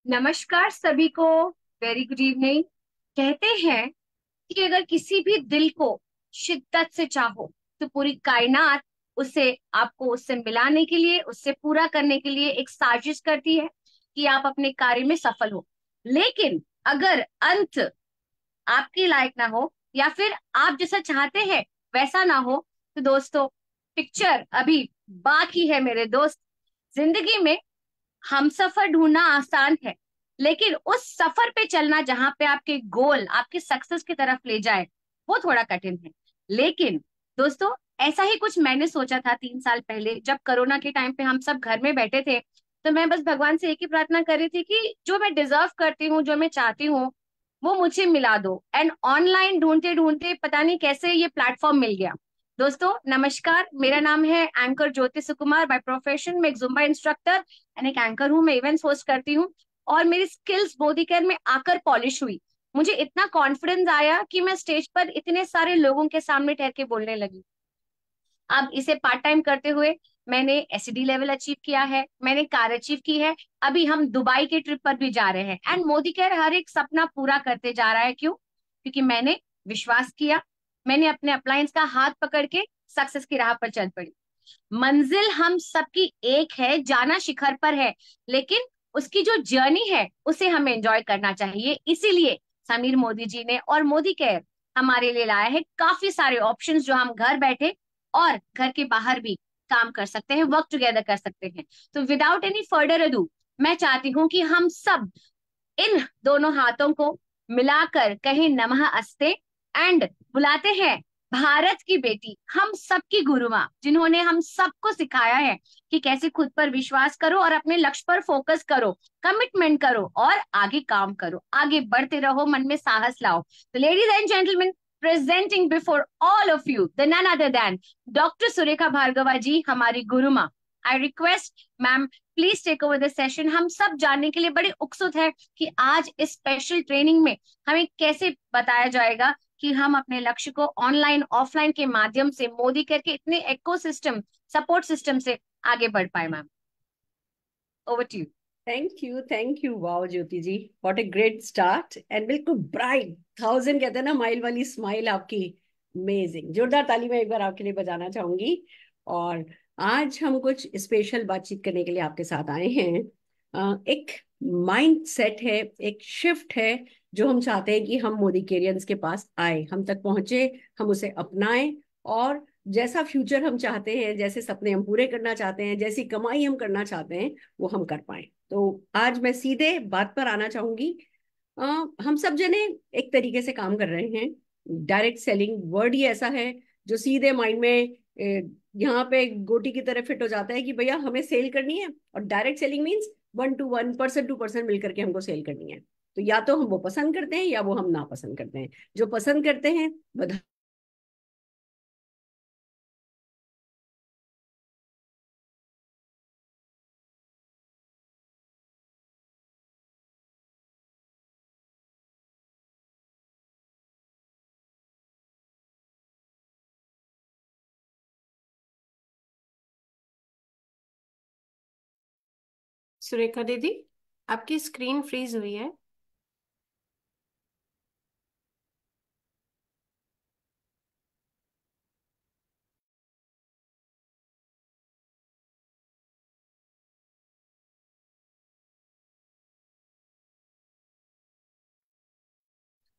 नमस्कार सभी को। Very good evening. कहते हैं कि अगर किसी भी दिल को शिद्दत से चाहो तो पूरी कायनात उसे आपको उससे मिलाने के लिए, उससे पूरा करने के लिए एक साजिश करती है कि आप अपने कार्य में सफल हो। लेकिन अगर अंत आपके लायक ना हो या फिर आप जैसा चाहते हैं वैसा ना हो, तो दोस्तों, पिक्चर अभी बाकी है मेरे दोस्त। जिंदगी में हम सफर ढूंढना आसान है, लेकिन उस सफर पे चलना जहां पे आपके गोल आपके सक्सेस की तरफ ले जाए, वो थोड़ा कठिन है। लेकिन दोस्तों, ऐसा ही कुछ मैंने सोचा था 3 साल पहले, जब कोरोना के टाइम पे हम सब घर में बैठे थे। तो मैं बस भगवान से एक ही प्रार्थना कर रही थी कि जो मैं डिजर्व करती हूँ, जो मैं चाहती हूँ, वो मुझे मिला दो। एंड ऑनलाइन ढूंढते ढूंढते पता नहीं कैसे ये प्लेटफॉर्म मिल गया। दोस्तों नमस्कार, मेरा नाम है anchor Jyoti Sukumar. By profession मैं एक जुम्बा इंस्ट्रक्टर एंड एक एंकर हूँ। मैं इवेंट्स होस्ट करती हूँ और मेरी स्किल्स बोधिकर में आकर पॉलिश हुई। मुझे इतना कॉन्फिडेंस आया कि मैं स्टेज पर इतने सारे लोगों के सामने ठहर के बोलने लगी। अब इसे पार्ट टाइम करते हुए मैंने एसडी लेवल अचीव किया है, मैंने कार अचीव की है। अभी हम दुबई के ट्रिप पर भी जा रहे हैं एंड मोदी केयर हर एक सपना पूरा करते जा रहा है। क्यों? क्योंकि मैंने विश्वास किया, मैंने अपने अप्लायंस का हाथ पकड़ के सक्सेस की राह पर चल पड़ी। मंजिल हम सबकी एक है, जाना शिखर पर है, लेकिन उसकी जो जर्नी है उसे हमें एंजॉय करना चाहिए। इसीलिए समीर मोदी जी ने और मोदी केयर हमारे लिए लाया है काफी सारे ऑप्शंस, जो हम घर बैठे और घर के बाहर भी काम कर सकते हैं, वर्क टुगेदर कर सकते हैं। तो विदाउट एनी फर्दर अडू, मैं चाहती हूँ कि हम सब इन दोनों हाथों को मिलाकर कहें नमः अस्ते एंड बुलाते हैं भारत की बेटी, हम सबकी गुरु माँ, जिन्होंने हम सबको सिखाया है कि कैसे खुद पर विश्वास करो और अपने लक्ष्य पर फोकस करो, कमिटमेंट करो और आगे काम करो, आगे बढ़ते रहो, मन में साहस लाओ। तो ladies and gentleman, presenting before all of you the none other than doctor Surekha Bhargava ji, हमारी गुरु माँ। I request ma'am, please take over the session. हम सब जानने के लिए बड़े उत्सुक है कि आज इस स्पेशल ट्रेनिंग में हमें कैसे बताया जाएगा कि हम अपने लक्ष्य को ऑनलाइन ऑफलाइन के माध्यम से मोदी केयर के इतने इकोसिस्टम सपोर्ट सिस्टम से आगे बढ़ पाए। Ma'am, over to you. Thank you wow Jyoti ji. What a great start and बिल्कुल ब्राइट थाउजेंड कहते हैं ना, माइल वाली स्माइल आपकी। अमेजिंग, जोरदार ताली मैं एक बार आपके लिए बजाना चाहूंगी। और आज हम कुछ स्पेशल बातचीत करने के लिए आपके साथ आए हैं। एक माइंड सेट है, एक शिफ्ट है, जो हम चाहते हैं कि हम मोदी केरियंस के पास आए, हम तक पहुंचे, हम उसे अपनाएं और जैसा फ्यूचर हम चाहते हैं, जैसे सपने हम पूरे करना चाहते हैं, जैसी कमाई हम करना चाहते हैं, वो हम कर पाए। तो आज मैं सीधे बात पर आना चाहूंगी। अ, हम सब जने एक तरीके से काम कर रहे हैं। डायरेक्ट सेलिंग वर्ड ही ऐसा है जो सीधे माइंड में यहाँ पे गोटी की तरह फिट हो जाता है कि भैया हमें सेल करनी है। और direct selling means one to one, person to person मिलकर के हमको सेल करनी है। तो या तो हम वो पसंद करते हैं या वो हम ना पसंद करते हैं। जो पसंद करते हैं, सुरेखा दीदी, आपकी स्क्रीन फ्रीज हुई है।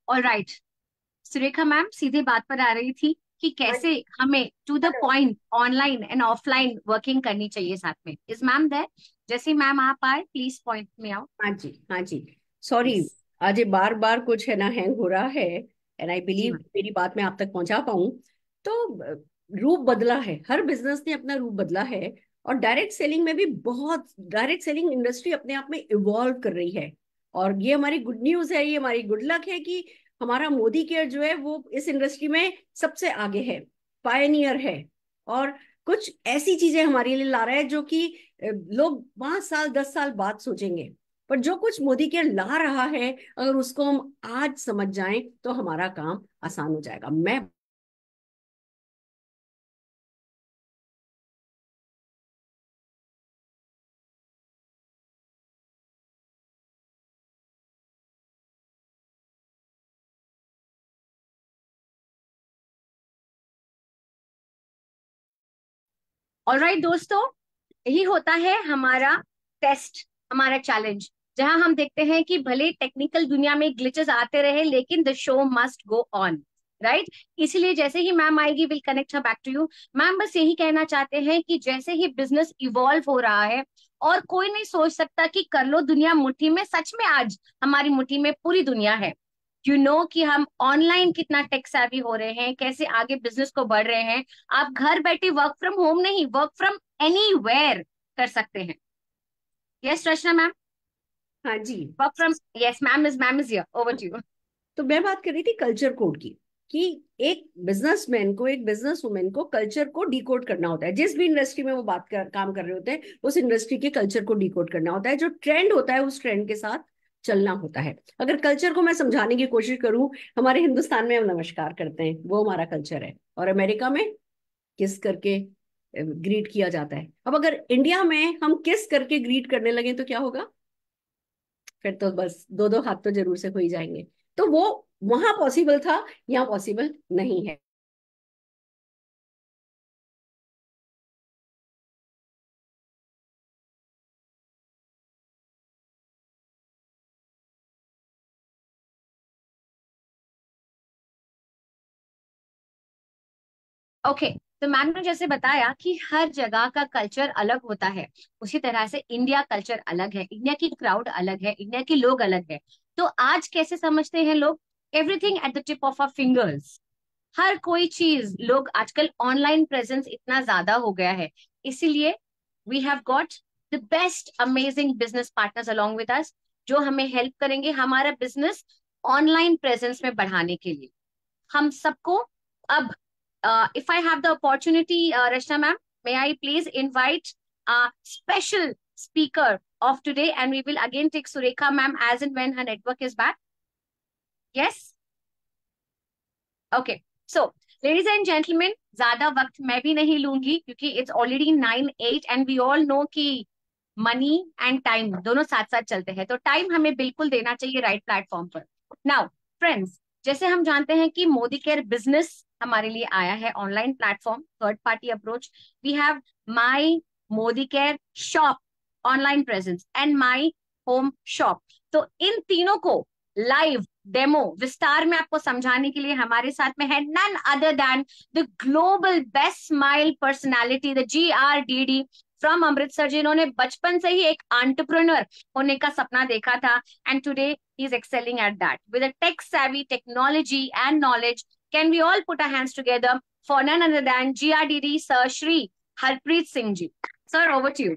ऑल राइट, सुरेखा मैम सीधे बात पर आ रही थी कि कैसे हमें to the point online and offline working करनी चाहिए साथ में। Is ma'am there? जैसे मैम आप आए, प्लीज पॉइंट में आओ। हाँ जी, हाँ जी। Sorry, yes. आज ये बार बार कुछ है ना हैंग हो रहा है। एंड आई जी बिलीव मैम। मेरी बात मैं आप तक पहुंचा पाऊं। तो रूप बदला है, हर बिजनेस ने अपना रूप बदला है। और डायरेक्ट सेलिंग में भी बहुत, डायरेक्ट सेलिंग इंडस्ट्री अपने आप में इवॉल्व कर रही है। और ये हमारी गुड न्यूज है, ये हमारी गुड लक है कि हमारा मोदी केयर जो है वो इस इंडस्ट्री में सबसे आगे है, पायनियर है। और कुछ ऐसी चीजें हमारे लिए ला रहा है जो कि लोग 5 साल 10 साल बाद सोचेंगे। पर जो कुछ मोदी केयर ला रहा है, अगर उसको हम आज समझ जाएं तो हमारा काम आसान हो जाएगा। मैं ऑलराइट दोस्तों, यही होता है हमारा टेस्ट, हमारा चैलेंज, जहां हम देखते हैं कि भले टेक्निकल दुनिया में ग्लिचेस आते रहे लेकिन the show must go on, right. इसलिए जैसे ही मैम आएगी will connect her back to you. Ma'am बस यही कहना चाहते हैं कि जैसे ही बिजनेस इवॉल्व हो रहा है और कोई नहीं सोच सकता कि कर लो दुनिया मुट्ठी में, सच में आज हमारी मुट्ठी में पूरी दुनिया है। यू नो कि हम ऑनलाइन कितना टेक savvy हो रहे हैं, कैसे आगे बिजनेस को बढ़ रहे हैं। आप घर बैठे वर्क फ्रॉम होम नहीं, वर्क फ्रॉम एनीवेयर कर सकते हैं। यस रचना मैम, हाँ जी। Work from, yes ma'am is here, over to you. तो मैं बात कर रही थी कल्चर कोड की, कि एक बिजनेसमैन को, एक बिजनेस वुमेन को कल्चर को डिकोड करना होता है। जिस भी इंडस्ट्री में वो काम कर रहे होते हैं, उस इंडस्ट्री के कल्चर को डिकोड करना होता है। जो ट्रेंड होता है उस ट्रेंड के साथ चलना होता है। अगर कल्चर को मैं समझाने की कोशिश करूं, हमारे हिंदुस्तान में हम नमस्कार करते हैं, वो हमारा कल्चर है, और अमेरिका में किस करके ग्रीट किया जाता है। अब अगर इंडिया में हम किस करके ग्रीट करने लगे तो क्या होगा? फिर तो बस दो दो हाथ तो जरूर से हो ही जाएंगे। तो वो वहां पॉसिबल था, यहाँ पॉसिबल नहीं है। ओके, तो मैम ने जैसे बताया कि हर जगह का कल्चर अलग होता है, उसी तरह से इंडिया कल्चर अलग है, इंडिया की क्राउड अलग है, इंडिया के लोग अलग है। तो आज कैसे समझते हैं लोग? Everything at the tip of our fingers. हर कोई चीज, लोग आजकल ऑनलाइन प्रेजेंस इतना ज्यादा हो गया है, इसीलिए we have got the best amazing business partners along with us, जो हमें हेल्प करेंगे हमारा बिजनेस ऑनलाइन प्रेजेंस में बढ़ाने के लिए। हम सबको अब, if I have the opportunity, Rachna ma'am, may I please invite a special speaker of today, and we will again take Surekha ma'am as and when her network is back. Yes? Okay. So, ladies and gentlemen, ज्यादा वक्त मैं भी नहीं लूंगी क्योंकि it's already 9:08 and we all know कि money and time दोनों साथ साथ चलते हैं, तो टाइम हमें बिल्कुल देना चाहिए राइट प्लेटफॉर्म पर। नाउ फ्रेंड्स, जैसे हम जानते हैं कि मोदी केयर बिजनेस हमारे लिए आया है online platform, third party approach. We have my Modi care shop online presence and my home shop. तो इन तीनों को लाइव डेमो विस्तार में आपको समझाने के लिए हमारे साथ में है none other than the global best smile personality, the GRDD from Amritsar, जिन्होंने बचपन से ही एक एंटरप्रेन्योर होने का सपना देखा था, and today he is excelling at that with a tech savvy technology and knowledge. Can we all put our hands together for none other than GRDD sir Shri Harpreet Singh ji. Sir, over to you.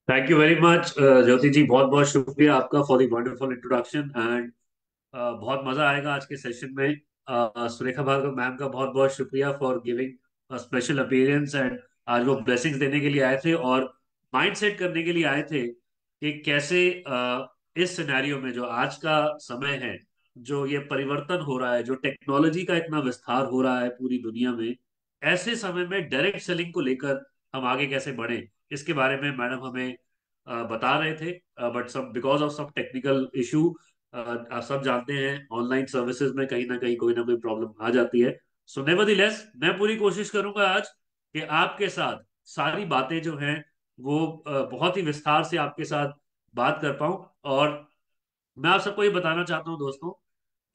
Thank you very much Jyoti ji, बहुत बहुत शुक्रिया आपका for the wonderful introduction. And बहुत मजा आएगा आज के session में। सुरेखा भार्गव मैम का बहुत बहुत शुक्रिया for giving special appearance. And आज वो ब्लेसिंग्स देने के लिए आए थे और माइंड सेट करने के लिए आए थे कि कैसे इस सिनेरियो में जो आज का समय है, जो ये परिवर्तन हो रहा है, जो टेक्नोलॉजी का इतना विस्तार हो रहा है पूरी दुनिया में, ऐसे समय में डायरेक्ट सेलिंग को लेकर हम आगे कैसे बढ़े, इसके बारे में मैडम हमें बता रहे थे। बट सब बिकॉज ऑफ सब टेक्निकल इशू, आप सब जानते हैं ऑनलाइन सर्विसेज में कहीं ना कोई प्रॉब्लम आ जाती है। सो नेवरदीलेस मैं पूरी कोशिश करूंगा आज कि आपके साथ सारी बातें जो हैं वो बहुत ही विस्तार से आपके साथ बात कर पाऊं। और मैं आप सबको ये बताना चाहता हूं दोस्तों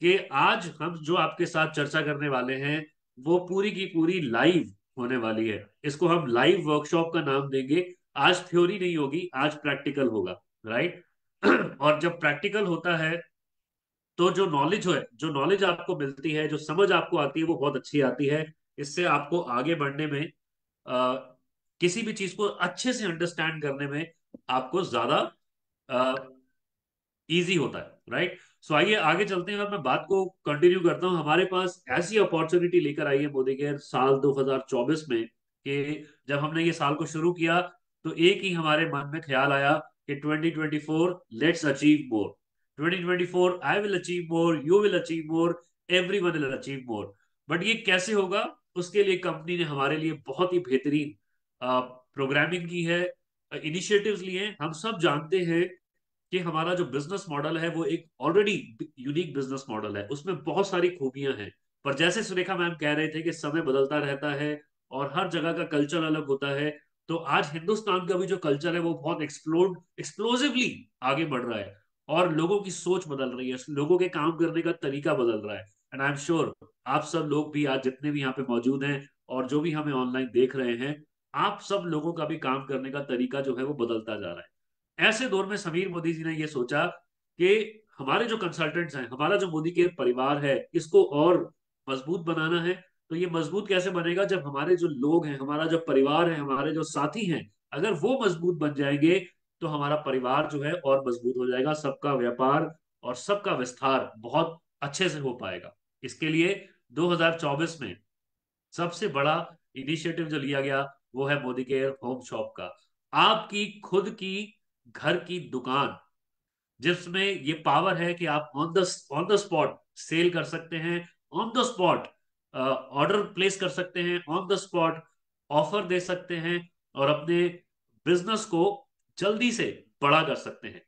कि आज हम जो आपके साथ चर्चा करने वाले हैं वो पूरी की पूरी लाइव होने वाली है। इसको हम लाइव वर्कशॉप का नाम देंगे। आज थ्योरी नहीं होगी, आज प्रैक्टिकल होगा, राइट। और जब प्रैक्टिकल होता है तो जो नॉलेज आपको मिलती है, जो समझ आपको आती है, वो बहुत अच्छी आती है। इससे आपको आगे बढ़ने में, आ, किसी भी चीज को अच्छे से अंडरस्टैंड करने में आपको ज्यादा इजी होता है, राइट। सो आइए आगे चलते हैं और मैं बात को कंटिन्यू करता हूं। हमारे पास ऐसी अपॉर्चुनिटी लेकर आई है मोदी केयर साल 2024 में कि जब हमने ये साल को शुरू किया तो एक ही हमारे मन में ख्याल आया कि 2024 let's achieve more. 2024 I will achieve more, you will achieve more, everyone will achieve more. But ये कैसे होगा? उसके लिए कंपनी ने हमारे लिए बहुत ही बेहतरीन प्रोग्रामिंग की है, इनिशिएटिव्स लिए हैं। हम सब जानते हैं कि हमारा जो बिजनेस मॉडल है वो एक ऑलरेडी यूनिक बिजनेस मॉडल है, उसमें बहुत सारी खूबियां हैं। पर जैसे सुरेखा मैम कह रहे थे कि समय बदलता रहता है और हर जगह का कल्चर अलग होता है। तो आज हिंदुस्तान का भी जो कल्चर है वो बहुत एक्सप्लोसिवली आगे बढ़ रहा है, और लोगों की सोच बदल रही है, लोगों के काम करने का तरीका बदल रहा है। एंड आई एम श्योर आप सब लोग भी आज जितने भी यहाँ पे मौजूद हैं और जो भी हमें ऑनलाइन देख रहे हैं, आप सब लोगों का भी काम करने का तरीका जो है वो बदलता जा रहा है। ऐसे दौर में समीर मोदी जी ने ये सोचा कि हमारे जो कंसल्टेंट्स हैं, हमारा जो मोदी केयर परिवार है, इसको और मजबूत बनाना है। तो ये मजबूत कैसे बनेगा? जब हमारे जो लोग हैं, हमारा जो परिवार है, हमारे जो साथी हैं, अगर वो मजबूत बन जाएंगे तो हमारा परिवार जो है और मजबूत हो जाएगा, सबका व्यापार और सबका विस्तार बहुत अच्छे से हो पाएगा। इसके लिए 2024 में सबसे बड़ा इनिशिएटिव जो लिया गया वो है मोदी केयर होम शॉप का। आपकी खुद की घर की दुकान, जिसमें ये पावर है कि आप ऑन द स्पॉट सेल कर सकते हैं, on the spot order place कर सकते हैं, ऑन द स्पॉट ऑफर दे सकते हैं, और अपने बिजनेस को जल्दी से बड़ा कर सकते हैं।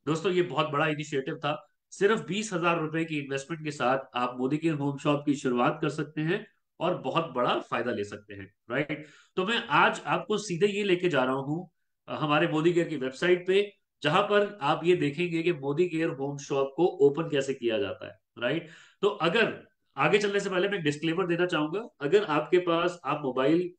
दोस्तों, ये बहुत बड़ा इनिशिएटिव था। सिर्फ 20,000 रुपए की इन्वेस्टमेंट के साथ आप मोदी के होम शॉप की शुरुआत कर सकते हैं और बहुत बड़ा फायदा ले सकते हैं, राइट? तो मैं आज आपको सीधे ये लेके जा रहा हूँ हमारे मोदी केयर की वेबसाइट पे, जहां पर आप ये देखेंगे कि मोदी केयर होम शॉप को ओपन कैसे किया जाता है, राइट? तो अगर आगे चलने से पहले मैं डिस्क्लेमर देना चाहूंगा, अगर आपके पास आप मोबाइल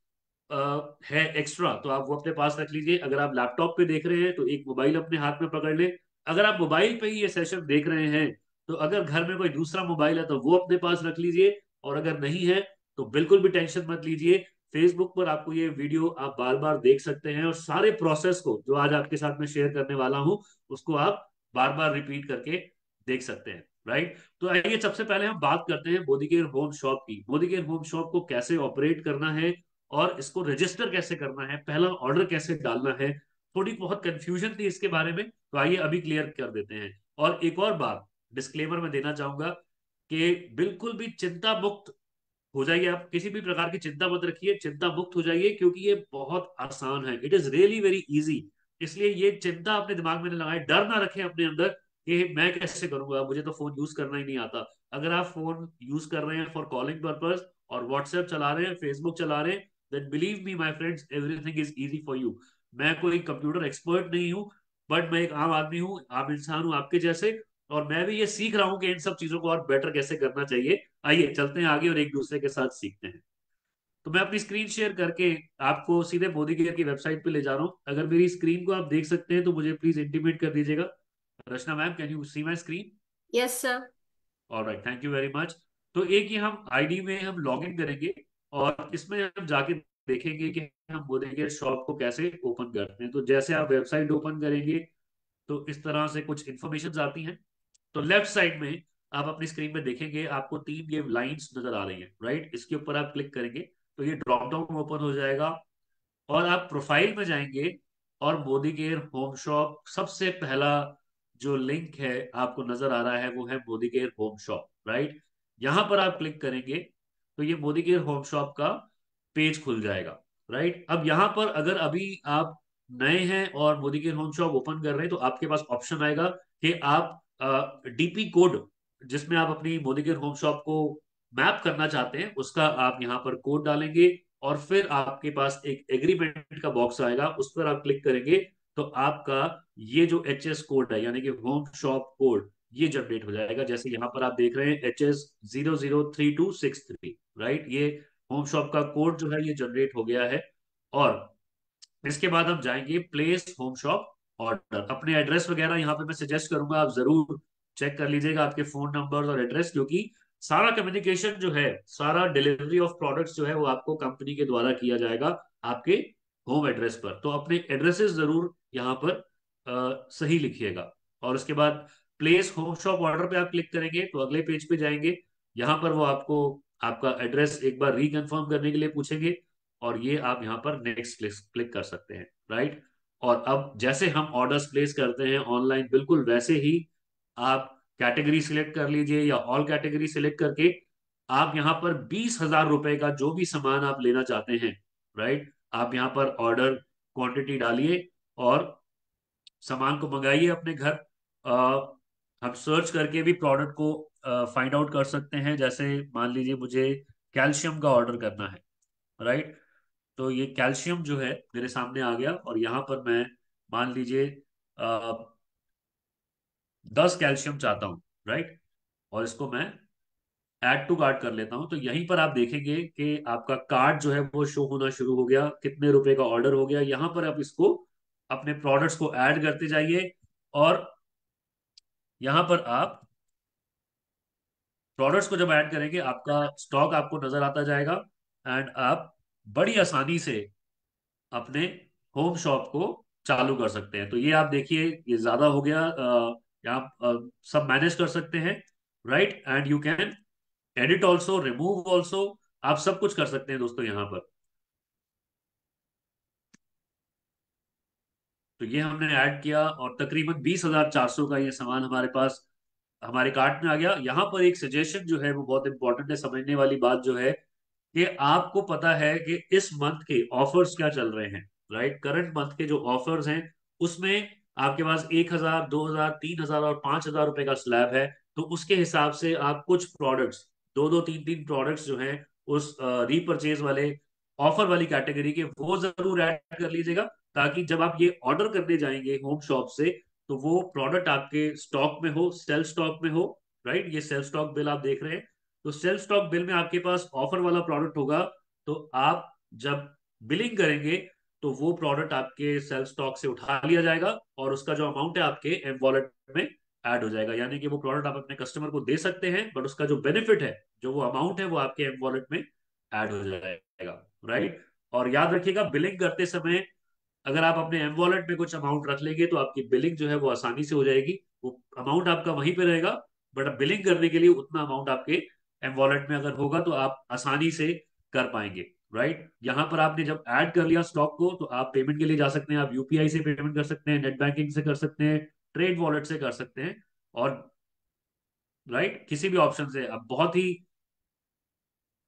है एक्स्ट्रा तो आप वो अपने पास रख लीजिए। अगर आप लैपटॉप पे देख रहे हैं तो एक मोबाइल अपने हाथ में पकड़ ले। अगर आप मोबाइल पे ही ये सेशन देख रहे हैं तो अगर घर में कोई दूसरा मोबाइल है तो वो अपने पास रख लीजिए, और अगर नहीं है तो बिल्कुल भी टेंशन मत लीजिए। फेसबुक पर आपको ये वीडियो आप बार बार देख सकते हैं, और सारे प्रोसेस को जो आज आपके साथ में शेयर करने वाला हूं उसको आप बार बार रिपीट करके देख सकते हैं, राइट? तो आइए सबसे पहले हम बात करते हैं मोदी केयर होम शॉप की। मोदी केयर होम शॉप को कैसे ऑपरेट करना है और इसको रजिस्टर कैसे करना है, पहला ऑर्डर कैसे डालना है। थोड़ी बहुत कंफ्यूजन थी इसके बारे में, तो आइए अभी क्लियर कर देते हैं। और एक और बात डिस्क्लेमर में देना चाहूंगा कि बिल्कुल भी चिंता मुक्त हो जाइए, आप किसी भी प्रकार की चिंता मत रखिए, चिंता मुक्त हो जाइए, क्योंकि ये बहुत आसान है। It is really very easy. इसलिए ये चिंता अपने दिमाग में न लगाएं, डर ना रखें अपने अंदर कि मैं कैसे करूंगा, मुझे तो फोन यूज करना ही नहीं आता। अगर आप फोन यूज कर रहे हैं फॉर कॉलिंग पर्पज और व्हाट्सएप चला रहे हैं, फेसबुक चला रहे हैं, then believe me my friends, everything is easy for you. मैं कोई कंप्यूटर एक्सपर्ट नहीं हूँ, बट मैं एक आम आदमी हूँ, आम इंसान हूँ आपके जैसे, और मैं भी ये सीख रहा हूँ कि इन सब चीजों को और बेटर कैसे करना चाहिए। आइए चलते हैं आगे और एक दूसरे के साथ सीखते हैं। तो मैं अपनी स्क्रीन शेयर करके आपको सीधे मोदी केयर की वेबसाइट पे ले जा रहा हूँ। अगर मेरी स्क्रीन को आप देख सकते हैं तो मुझे प्लीज इंटीमेट कर दीजिएगा। Rachna ma'am, can you see my screen? Yes sir. Alright, thank you very much. तो एक ही हम आईडी में हम लॉग इन करेंगे, और इसमें हम जाके देखेंगे कि हम मोदी केयर शॉप को कैसे ओपन करते हैं। तो जैसे आप वेबसाइट ओपन करेंगे तो इस तरह से कुछ इंफॉर्मेशन आती हैं। तो लेफ्ट साइड में आप अपनी स्क्रीन में देखेंगे आपको तीन ये लाइंस नजर आ रही हैं, राइट? इसके ऊपर आप क्लिक करेंगे तो ये ड्रॉप डाउन ओपन हो जाएगा, और आप प्रोफाइल में जाएंगे, और मोदी केयर होम शॉप सबसे पहला जो लिंक है आपको नजर आ रहा है वो है Modi care home shop, right? यहां पर आप क्लिक करेंगे तो ये मोदी केयर होम शॉप का पेज खुल जाएगा, राइट? अब यहां पर अगर अभी आप नए हैं और Modi care home shop open कर रहे हैं तो आपके पास ऑप्शन आएगा कि आप डीपी कोड, जिसमें आप अपनी मोदी केयर होम शॉप को मैप करना चाहते हैं, उसका आप यहाँ पर कोड डालेंगे, और फिर आपके पास एक एग्रीमेंट का बॉक्स आएगा, उस पर आप क्लिक करेंगे तो आपका ये जो HS कोड है, यानी कि होम शॉप कोड, ये जनरेट हो जाएगा। जैसे यहाँ पर आप देख रहे हैं HS003263, राइट? ये होम शॉप का कोड जो है ये जनरेट हो गया है। और इसके बाद हम जाएंगे प्लेस होम शॉप ऑर्डर। अपने एड्रेस वगैरह यहाँ पे मैं सजेस्ट करूंगा आप जरूर चेक कर लीजिएगा, आपके फोन नंबर और एड्रेस, क्योंकि सारा कम्युनिकेशन जो है, सारा डिलीवरी ऑफ प्रोडक्ट्स जो है वो आपको कंपनी के द्वारा किया जाएगा आपके होम एड्रेस पर। तो अपने एड्रेसेस जरूर यहाँ पर सही लिखिएगा। और उसके बाद प्लेस होम शॉप ऑर्डर पे आप क्लिक करेंगे तो अगले पेज पे जाएंगे। यहाँ पर वो आपको आपका एड्रेस एक बार रिकन्फर्म करने के लिए पूछेंगे, और ये आप यहाँ पर नेक्स्ट क्लिक कर सकते हैं, राइट? और अब जैसे हम ऑर्डर्स प्लेस करते हैं ऑनलाइन, बिल्कुल वैसे ही आप कैटेगरी सिलेक्ट कर लीजिए, या ऑल कैटेगरी सिलेक्ट करके आप यहाँ पर 20,000 रुपए का जो भी सामान आप लेना चाहते हैं, राइट, आप यहाँ पर ऑर्डर क्वांटिटी डालिए और सामान को मंगाइए अपने घर। हम सर्च करके भी प्रोडक्ट को फाइंड आउट कर सकते हैं। जैसे मान लीजिए मुझे कैल्शियम का ऑर्डर करना है, राइट। तो ये कैल्शियम जो है मेरे सामने आ गया, और यहाँ पर मैं मान लीजिए 10 कैल्शियम चाहता हूँ, राइट। और इसको मैं ऐड टू कार्ट कर लेता हूँ। तो यहीं पर आप देखेंगे कि आपका कार्ड जो है वो शो होना शुरू हो गया, कितने रुपए का ऑर्डर हो गया। यहाँ पर आप इसको अपने प्रोडक्ट्स को ऐड करते जाइए, और यहाँ पर आप प्रोडक्ट्स को जब ऐड करेंगे आपका स्टॉक आपको नजर आता जाएगा, एंड आप बड़ी आसानी से अपने होम शॉप को चालू कर सकते हैं। तो ये आप देखिए, ये ज्यादा हो गया, यहाँ सब मैनेज कर सकते हैं, right. And you can edit also, remove also, आप सब कुछ कर सकते हैं दोस्तों यहाँ पर। तो ये हमने ऐड किया, और तकरीबन 20,400 का ये सामान हमारे पास हमारे कार्ट में आ गया। यहाँ पर एक सजेशन जो है वो बहुत इंपॉर्टेंट है, समझने वाली बात जो है कि आपको पता है कि इस मंथ के ऑफर्स क्या चल रहे हैं, राइट। करंट मंथ के जो ऑफर्स हैं उसमें आपके पास 1,000, 2,000, 3,000 और 5,000 रुपए का स्लैब है। तो उसके हिसाब से आप कुछ प्रोडक्ट्स, दो दो तीन तीन प्रोडक्ट्स जो हैं उस रीपरचेज वाले ऑफर वाली कैटेगरी के, वो जरूर ऐड कर लीजिएगा, ताकि जब आप ये ऑर्डर करने जाएंगे होम शॉप से तो वो प्रोडक्ट आपके स्टॉक में हो, सेल्फ स्टॉक में हो, राइट। ये सेल्फ स्टॉक बिल आप देख रहे हैं, तो सेल्फ स्टॉक बिल में आपके पास ऑफर वाला प्रोडक्ट होगा। तो आप जब बिलिंग करेंगे तो वो प्रोडक्ट आपके सेल्फ स्टॉक से उठा लिया जाएगा, और उसका जो अमाउंट है आपके एम वॉलेट में ऐड हो जाएगा। यानी कि वो प्रोडक्ट आप अपने कस्टमर को दे सकते हैं, बट उसका जो बेनिफिट है, जो वो अमाउंट है, वो आपके एम वॉलेट में ऐड हो जाएगा, राइट। और याद रखिएगा, बिलिंग करते समय अगर आप अपने एम वॉलेट में कुछ अमाउंट रख लेंगे तो आपकी बिलिंग जो है वो आसानी से हो जाएगी। वो अमाउंट आपका वहीं पे रहेगा, बट बिलिंग करने के लिए उतना अमाउंट आपके एम वॉलेट में अगर होगा तो आप आसानी से कर पाएंगे, राइट। यहाँ पर आपने जब ऐड कर लिया स्टॉक को, तो आप पेमेंट के लिए जा सकते हैं, आप यूपीआई से पेमेंट कर सकते हैं, नेट बैंकिंग से कर सकते हैं, ट्रेड वॉलेट से कर सकते हैं, और राइट, किसी भी ऑप्शन से। अब बहुत ही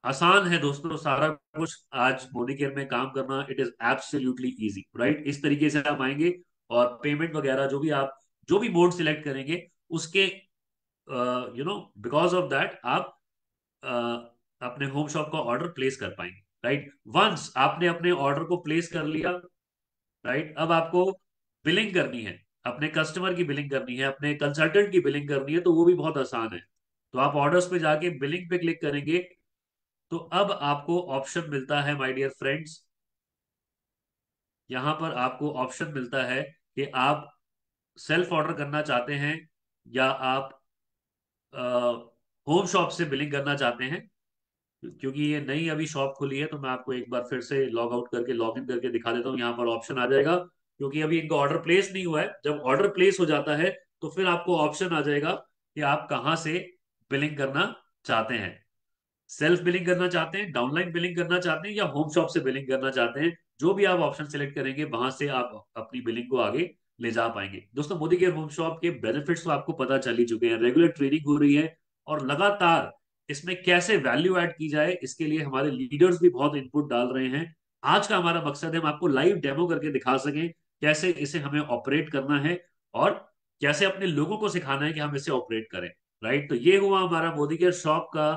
आसान है दोस्तों सारा कुछ आज मोदी केयर में काम करना, it is absolutely easy, right. इस तरीके से आप आएंगे, और पेमेंट वगैरह जो भी मोड सिलेक्ट करेंगे उसके बिकॉज ऑफ दैट आप अपने होम शॉप का ऑर्डर प्लेस कर पाएंगे, राइट। वंस आपने अपने ऑर्डर को प्लेस कर लिया, राइट, अब आपको बिलिंग करनी है, अपने कस्टमर की बिलिंग करनी है, अपने कंसल्टेंट की बिलिंग करनी है, तो वो भी बहुत आसान है। तो आप ऑर्डर्स पे जाके बिलिंग पे क्लिक करेंगे, तो अब आपको ऑप्शन मिलता है, माय डियर फ्रेंड्स, यहां पर आपको ऑप्शन मिलता है कि आप सेल्फ ऑर्डर करना चाहते हैं, या आप होम शॉप से बिलिंग करना चाहते हैं। क्योंकि ये नई अभी शॉप खुली है, तो मैं आपको एक बार फिर से लॉग आउट करके लॉग इन करके दिखा देता हूँ। यहाँ पर ऑप्शन आ जाएगा, क्योंकि अभी इनका ऑर्डर प्लेस नहीं हुआ है। जब ऑर्डर प्लेस हो जाता है तो फिर आपको ऑप्शन आ जाएगा कि आप कहाँ से बिलिंग करना चाहते हैं, सेल्फ बिलिंग करना चाहते हैं, डाउनलाइन बिलिंग करना चाहते हैं, या होम शॉप से बिलिंग करना चाहते हैं। जो भी आप ऑप्शन सेलेक्ट करेंगे वहां से आप अपनी बिलिंग को आगे ले जा पाएंगे। दोस्तों, मोदी केयर होम शॉप के बेनिफिट्स तो आपको पता चल ही चुके हैं, रेगुलर ट्रेनिंग हो रही है, और लगातार इसमें कैसे वैल्यू ऐड की जाए इसके लिए हमारे लीडर्स भी बहुत इनपुट डाल रहे हैं। आज का हमारा मकसद है हम आपको लाइव डेमो करके दिखा सकें कैसे इसे हमें ऑपरेट करना है, और कैसे अपने लोगों को सिखाना है कि हम इसे ऑपरेट करें, राइट। तो ये हुआ हमारा मोदी केयर शॉप का,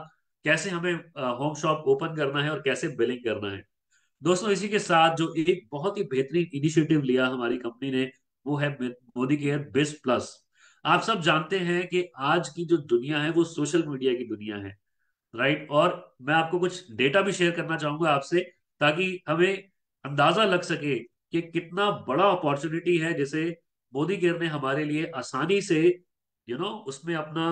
कैसे हमें होम शॉप ओपन करना है और कैसे बिलिंग करना है। दोस्तों, इसी के साथ जो एक बहुत ही बेहतरीन इनिशिएटिव लिया हमारी कंपनी ने, वो है मोदी केयर बिज प्लस। आप सब जानते हैं कि आज की जो दुनिया है वो सोशल मीडिया की दुनिया है, राइट। और मैं आपको कुछ डेटा भी शेयर करना चाहूंगा आपसे, ताकि हमें अंदाजा लग सके कि कितना बड़ा अपॉर्चुनिटी है जिसे मोदी केयर ने हमारे लिए आसानी से उसमें अपना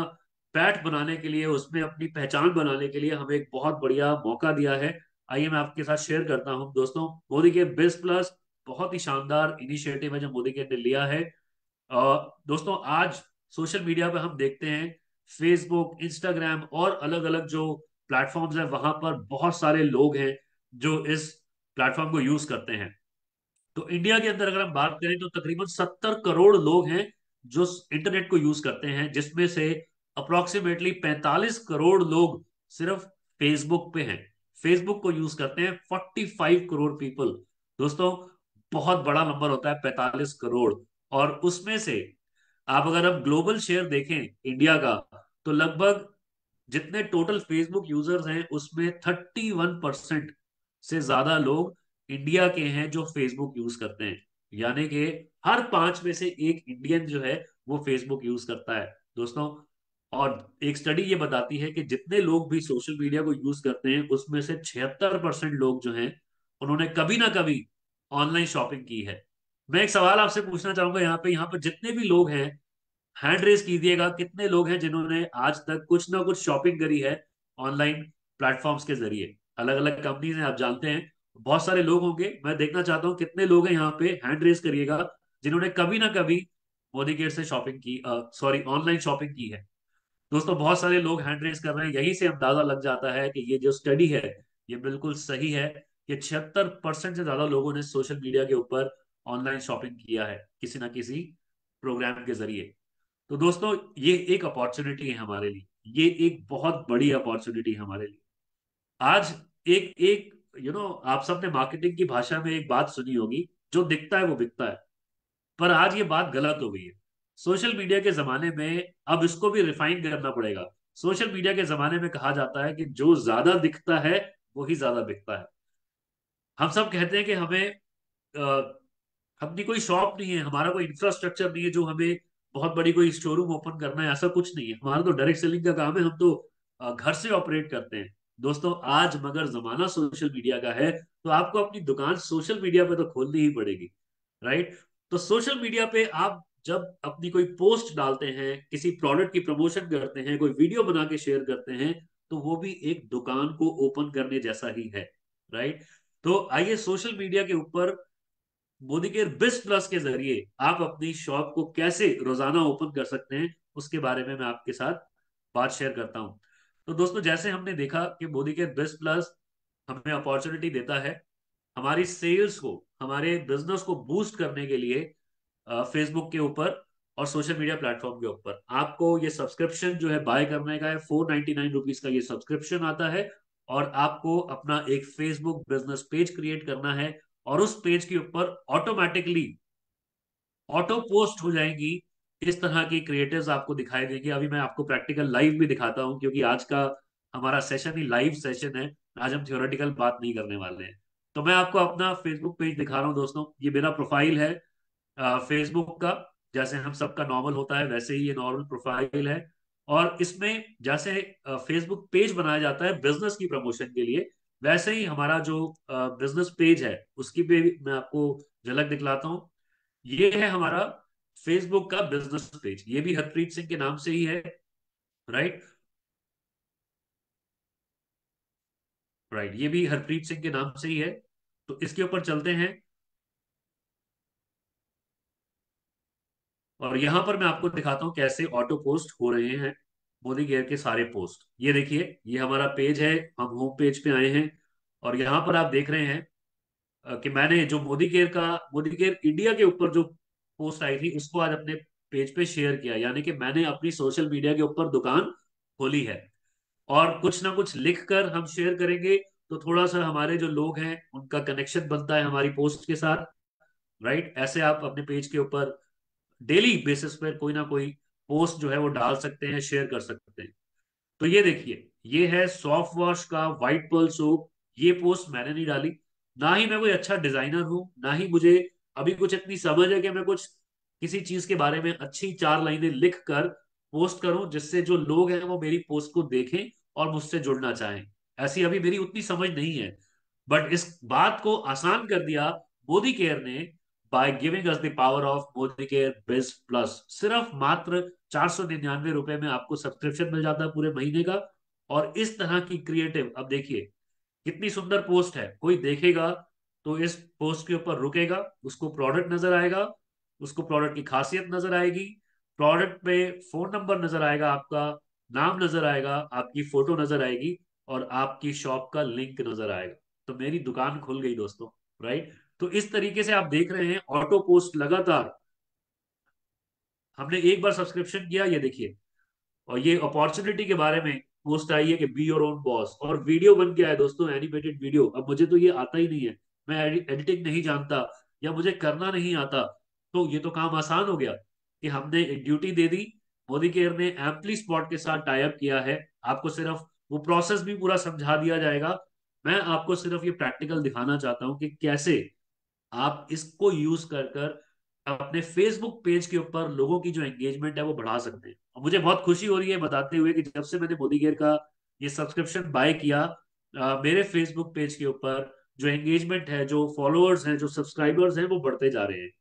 पैठ बनाने के लिए, उसमें अपनी पहचान बनाने के लिए हमें एक बहुत बढ़िया मौका दिया है। आइए मैं आपके साथ शेयर करता हूं दोस्तों। मोदी केयर बिज प्लस बहुत ही शानदार इनिशिएटिव है जो मोदी केयर ने लिया है। दोस्तों, आज सोशल मीडिया पे हम देखते हैं, फेसबुक, इंस्टाग्राम और अलग अलग जो प्लेटफॉर्म्स हैं वहां पर बहुत सारे लोग हैं जो इस प्लेटफॉर्म को यूज करते हैं। तो इंडिया के अंदर अगर हम बात करें तो तकरीबन 70 करोड़ लोग हैं जो इंटरनेट को यूज करते हैं, जिसमें से अप्रोक्सीमेटली 45 करोड़ लोग सिर्फ फेसबुक पे हैं, फेसबुक को यूज करते हैं 45 करोड़ पीपल। दोस्तों, बहुत बड़ा नंबर होता है 45 करोड़। और उसमें से आप अगर अब ग्लोबल शेयर देखें इंडिया का, तो लगभग जितने टोटल फेसबुक यूजर्स हैं उसमें 31% से ज्यादा लोग इंडिया के हैं जो फेसबुक यूज करते हैं। यानी कि हर 5 में से एक इंडियन जो है वो फेसबुक यूज करता है दोस्तों। और एक स्टडी ये बताती है कि जितने लोग भी सोशल मीडिया को यूज करते हैं उसमें से 76% लोग जो हैं उन्होंने कभी ना कभी ऑनलाइन शॉपिंग की है। मैं एक सवाल आपसे पूछना चाहूंगा, यहाँ पे जितने भी लोग हैं हैंड रेज कीजिएगा, कितने लोग हैं जिन्होंने आज तक कुछ ना कुछ शॉपिंग करी है ऑनलाइन प्लेटफॉर्म्स के जरिए। अलग अलग कंपनीज हैं, आप जानते हैं, बहुत सारे लोग होंगे। मैं देखना चाहता हूँ कितने लोग हैं यहाँ पे, हैंड रेज करिएगा, जिन्होंने कभी ना कभी मोदी केयर से शॉपिंग की, सॉरी ऑनलाइन शॉपिंग की है। दोस्तों बहुत सारे लोग हैंड रेज कर रहे हैं, यही से अंदाजा लग जाता है कि ये जो स्टडी है ये बिल्कुल सही है कि 76% से ज्यादा लोगों ने सोशल मीडिया के ऊपर ऑनलाइन शॉपिंग किया है किसी ना किसी प्रोग्राम के जरिए। तो दोस्तों ये एक अपॉर्चुनिटी है हमारे लिए, ये एक बहुत बड़ी अपॉर्चुनिटी है हमारे लिए। आज एक एक आप सबने मार्केटिंग की भाषा में एक बात सुनी होगी, जो दिखता है वो बिकता है। पर आज ये बात गलत हो गई है सोशल मीडिया के जमाने में। अब इसको भी रिफाइन करना पड़ेगा। सोशल मीडिया के जमाने में कहा जाता है कि जो ज्यादा दिखता है वही ज्यादा बिकता है। हम सब कहते हैं कि हमें अपनी कोई शॉप नहीं है, हमारा कोई इंफ्रास्ट्रक्चर नहीं है जो हमें बहुत बड़ी कोई स्टोरूम ओपन करना है, ऐसा कुछ नहीं है। हमारा तो डायरेक्ट सेलिंग का काम है, हम तो घर से ऑपरेट करते हैं। दोस्तों आज मगर जमाना सोशल मीडिया का है, तो आपको अपनी दुकान सोशल मीडिया पे तो खोलनी ही पड़ेगी, राइट। तो सोशल मीडिया पे आप जब अपनी कोई पोस्ट डालते हैं, किसी प्रोडक्ट की प्रमोशन करते हैं, कोई वीडियो बना के शेयर करते हैं, तो वो भी एक दुकान को ओपन करने जैसा ही है, राइट। तो आइए सोशल मीडिया के ऊपर मोदी केयर बिज प्लस के जरिए आप अपनी शॉप को कैसे रोजाना ओपन कर सकते हैं, उसके बारे में मैं आपके साथ बात शेयर करता हूं। तो दोस्तों जैसे हमने देखा कि मोदी केयर बिज प्लस हमें अपॉर्चुनिटी देता है हमारी सेल्स को, हमारे बिजनेस को बूस्ट करने के लिए फेसबुक के ऊपर और सोशल मीडिया प्लेटफॉर्म के ऊपर। आपको ये सब्सक्रिप्शन जो है बाय करने का है, 499 रुपीज का ये सब्सक्रिप्शन आता है। और आपको अपना एक फेसबुक बिजनेस पेज क्रिएट करना है, और उस पेज के ऊपर ऑटोमेटिकली ऑटो पोस्ट हो जाएंगी इस तरह की क्रिएटिव्स आपको दिखाई देंगे। अभी मैं आपको प्रैक्टिकल लाइव भी दिखाता हूं, क्योंकि आज का हमारा सेशन ही लाइव सेशन है। आज हम थ्योरेटिकल बात नहीं करने वाले हैं। तो मैं आपको अपना फेसबुक पेज दिखा रहा हूं दोस्तों, ये मेरा प्रोफाइल है फेसबुक का। जैसे हम सबका नॉर्मल होता है वैसे ही ये नॉर्मल प्रोफाइल है। और इसमें जैसे फेसबुक पेज बनाया जाता है बिजनेस की प्रमोशन के लिए, वैसे ही हमारा जो बिजनेस पेज है उसकी भी मैं आपको झलक दिखलाता हूँ। ये है हमारा फेसबुक का बिजनेस पेज, ये भी हरप्रीत सिंह के नाम से ही है, राइट। राइट, ये भी हरप्रीत सिंह के नाम से ही है। तो इसके ऊपर चलते हैं, और यहां पर मैं आपको दिखाता हूं कैसे ऑटो पोस्ट हो रहे हैं मोदी केयर के सारे पोस्ट। ये देखिए, ये हमारा पेज है, हम होम पेज पे आए हैं। और यहाँ पर आप देख रहे हैं कि मैंने जो मोदी केयर इंडिया के ऊपर जो पोस्ट आई थी उसको आज अपने पेज पे शेयर किया। यानी कि मैंने अपनी सोशल मीडिया के ऊपर दुकान खोली है। और कुछ ना कुछ लिख कर हम शेयर करेंगे तो थोड़ा सा हमारे जो लोग हैं उनका कनेक्शन बनता है हमारी पोस्ट के साथ, राइट। ऐसे आप अपने पेज के ऊपर डेली बेसिस पर कोई ना कोई पोस्ट जो है वो डाल सकते हैं, शेयर कर सकते हैं। तो ये देखिए, ये है सॉफ्ट वॉश का व्हाइट पर्ल सोप। ये पोस्ट मैंने नहीं डाली, ना ही मैं कोई अच्छा डिजाइनर हूं, ना ही मुझे अभी कुछ इतनी समझ है कि मैं कुछ किसी चीज के बारे में अच्छी 4 लाइनें लिख कर पोस्ट करूं जिससे जो लोग हैं वो मेरी पोस्ट को देखें और मुझसे जुड़ना चाहें। ऐसी अभी मेरी उतनी समझ नहीं है। बट इस बात को आसान कर दिया मोदी केयर ने by giving us the power of Modi care बिज प्लस। सिर्फ मात्र 499 रुपए में आपको सब्सक्रिप्शन मिल जाता है पूरे महीने का। और इस तरह की क्रिएटिव, अब देखिए कितनी सुंदर पोस्ट है, कोई देखेगा तो इस पोस्ट के ऊपर रुकेगा, उसको प्रोडक्ट नजर आएगा, उसको प्रोडक्ट की खासियत नजर आएगी, प्रोडक्ट पे फोन नंबर नजर आएगा, आपका नाम नजर आएगा, आपकी फोटो नजर आएगी, और आपकी शॉप का लिंक नजर आएगा। तो मेरी दुकान खुल गई दोस्तों, राइट। तो इस तरीके से आप देख रहे हैं ऑटो पोस्ट लगातार। हमने एक बार सब्सक्रिप्शन किया, ये देखिए। और ये अपॉर्चुनिटी के बारे में पोस्ट आई है कि बी योर ओन बॉस, और वीडियो बन के आया दोस्तों, एनिमेटेड वीडियो। अब मुझे तो ये आता ही नहीं है, मैं एडिटिंग नहीं जानता या मुझे करना नहीं आता। तो ये तो काम आसान हो गया कि हमने एक ड्यूटी दे दी। मोदी केयर ने एम्पली स्पॉट के साथ टाई अप किया है, आपको सिर्फ वो प्रोसेस भी पूरा समझा दिया जाएगा मैं आपको सिर्फ ये प्रैक्टिकल दिखाना चाहता हूं कि कैसे आप इसको यूज कर कर अपने फेसबुक पेज के ऊपर लोगों की जो एंगेजमेंट है वो बढ़ा सकते हैं। और मुझे बहुत खुशी हो रही है बताते हुए कि जब से मैंने मोदी केयर का ये सब्सक्रिप्शन बाय किया, मेरे फेसबुक पेज के ऊपर जो एंगेजमेंट है, जो फॉलोअर्स हैं, जो सब्सक्राइबर्स हैं, वो बढ़ते जा रहे हैं।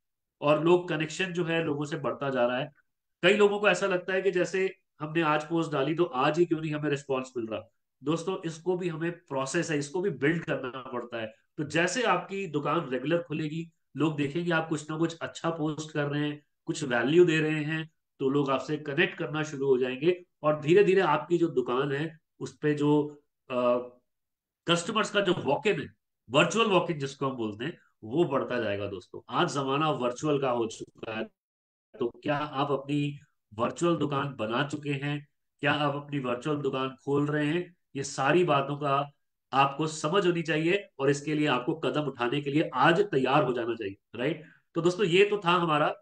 और लोग कनेक्शन जो है लोगों से बढ़ता जा रहा है। कई लोगों को ऐसा लगता है कि जैसे हमने आज पोस्ट डाली तो आज ही क्यों नहीं हमें रिस्पॉन्स मिल रहा। दोस्तों, इसको भी हमें प्रोसेस है, इसको भी बिल्ड करना पड़ता है। तो जैसे आपकी दुकान रेगुलर खुलेगी, लोग देखेंगे आप कुछ ना कुछ अच्छा पोस्ट कर रहे हैं, कुछ वैल्यू दे रहे हैं, तो लोग आपसे कनेक्ट करना शुरू हो जाएंगे। और धीरे धीरे आपकी जो दुकान है उस पे जो कस्टमर्स का जो वॉक इन है, वर्चुअल वॉक इन जिसको हम बोलते हैं, वो बढ़ता जाएगा। दोस्तों, आज जमाना वर्चुअल का हो चुका है। तो क्या आप अपनी वर्चुअल दुकान बना चुके हैं? क्या आप अपनी वर्चुअल दुकान खोल रहे हैं? ये सारी बातों का आपको समझ होनी चाहिए और इसके लिए आपको कदम उठाने के लिए आज तैयार हो जाना चाहिए, राइट? तो दोस्तों, ये तो था हमारा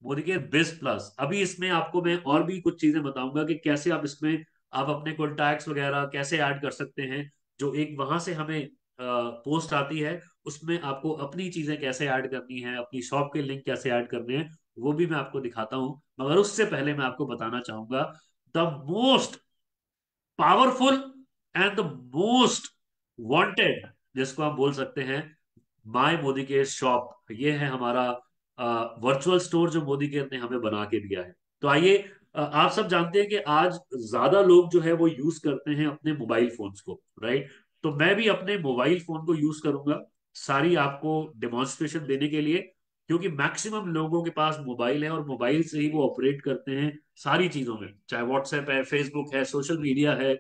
मोदी केयर बिज प्लस। अभी इसमें आपको मैं और भी कुछ चीजें बताऊंगा कि कैसे आप इसमें आप अपने कॉन्टैक्ट्स वगैरह कैसे ऐड कर सकते हैं। जो एक वहां से हमें पोस्ट आती है, उसमें आपको अपनी चीजें कैसे ऐड करनी है, अपनी शॉप के लिंक कैसे ऐड करने हैं, वो भी मैं आपको दिखाता हूं। मगर उससे पहले मैं आपको बताना चाहूंगा the most powerful and the most wanted, जिसको हम बोल सकते हैं, माय मोदी केयर शॉप। ये है हमारा वर्चुअल स्टोर जो मोदी केयर ने हमें बना के दिया है। तो आइए, आप सब जानते हैं कि आज ज्यादा लोग जो है वो यूज करते हैं अपने मोबाइल फोन्स को, राइट? तो मैं भी अपने मोबाइल फोन को यूज करूंगा सारी आपको डेमोन्स्ट्रेशन देने के लिए, क्योंकि मैक्सिमम लोगों के पास मोबाइल है और मोबाइल से ही वो ऑपरेट करते हैं सारी चीजों में, चाहे व्हाट्सएप है, फेसबुक है, सोशल मीडिया है,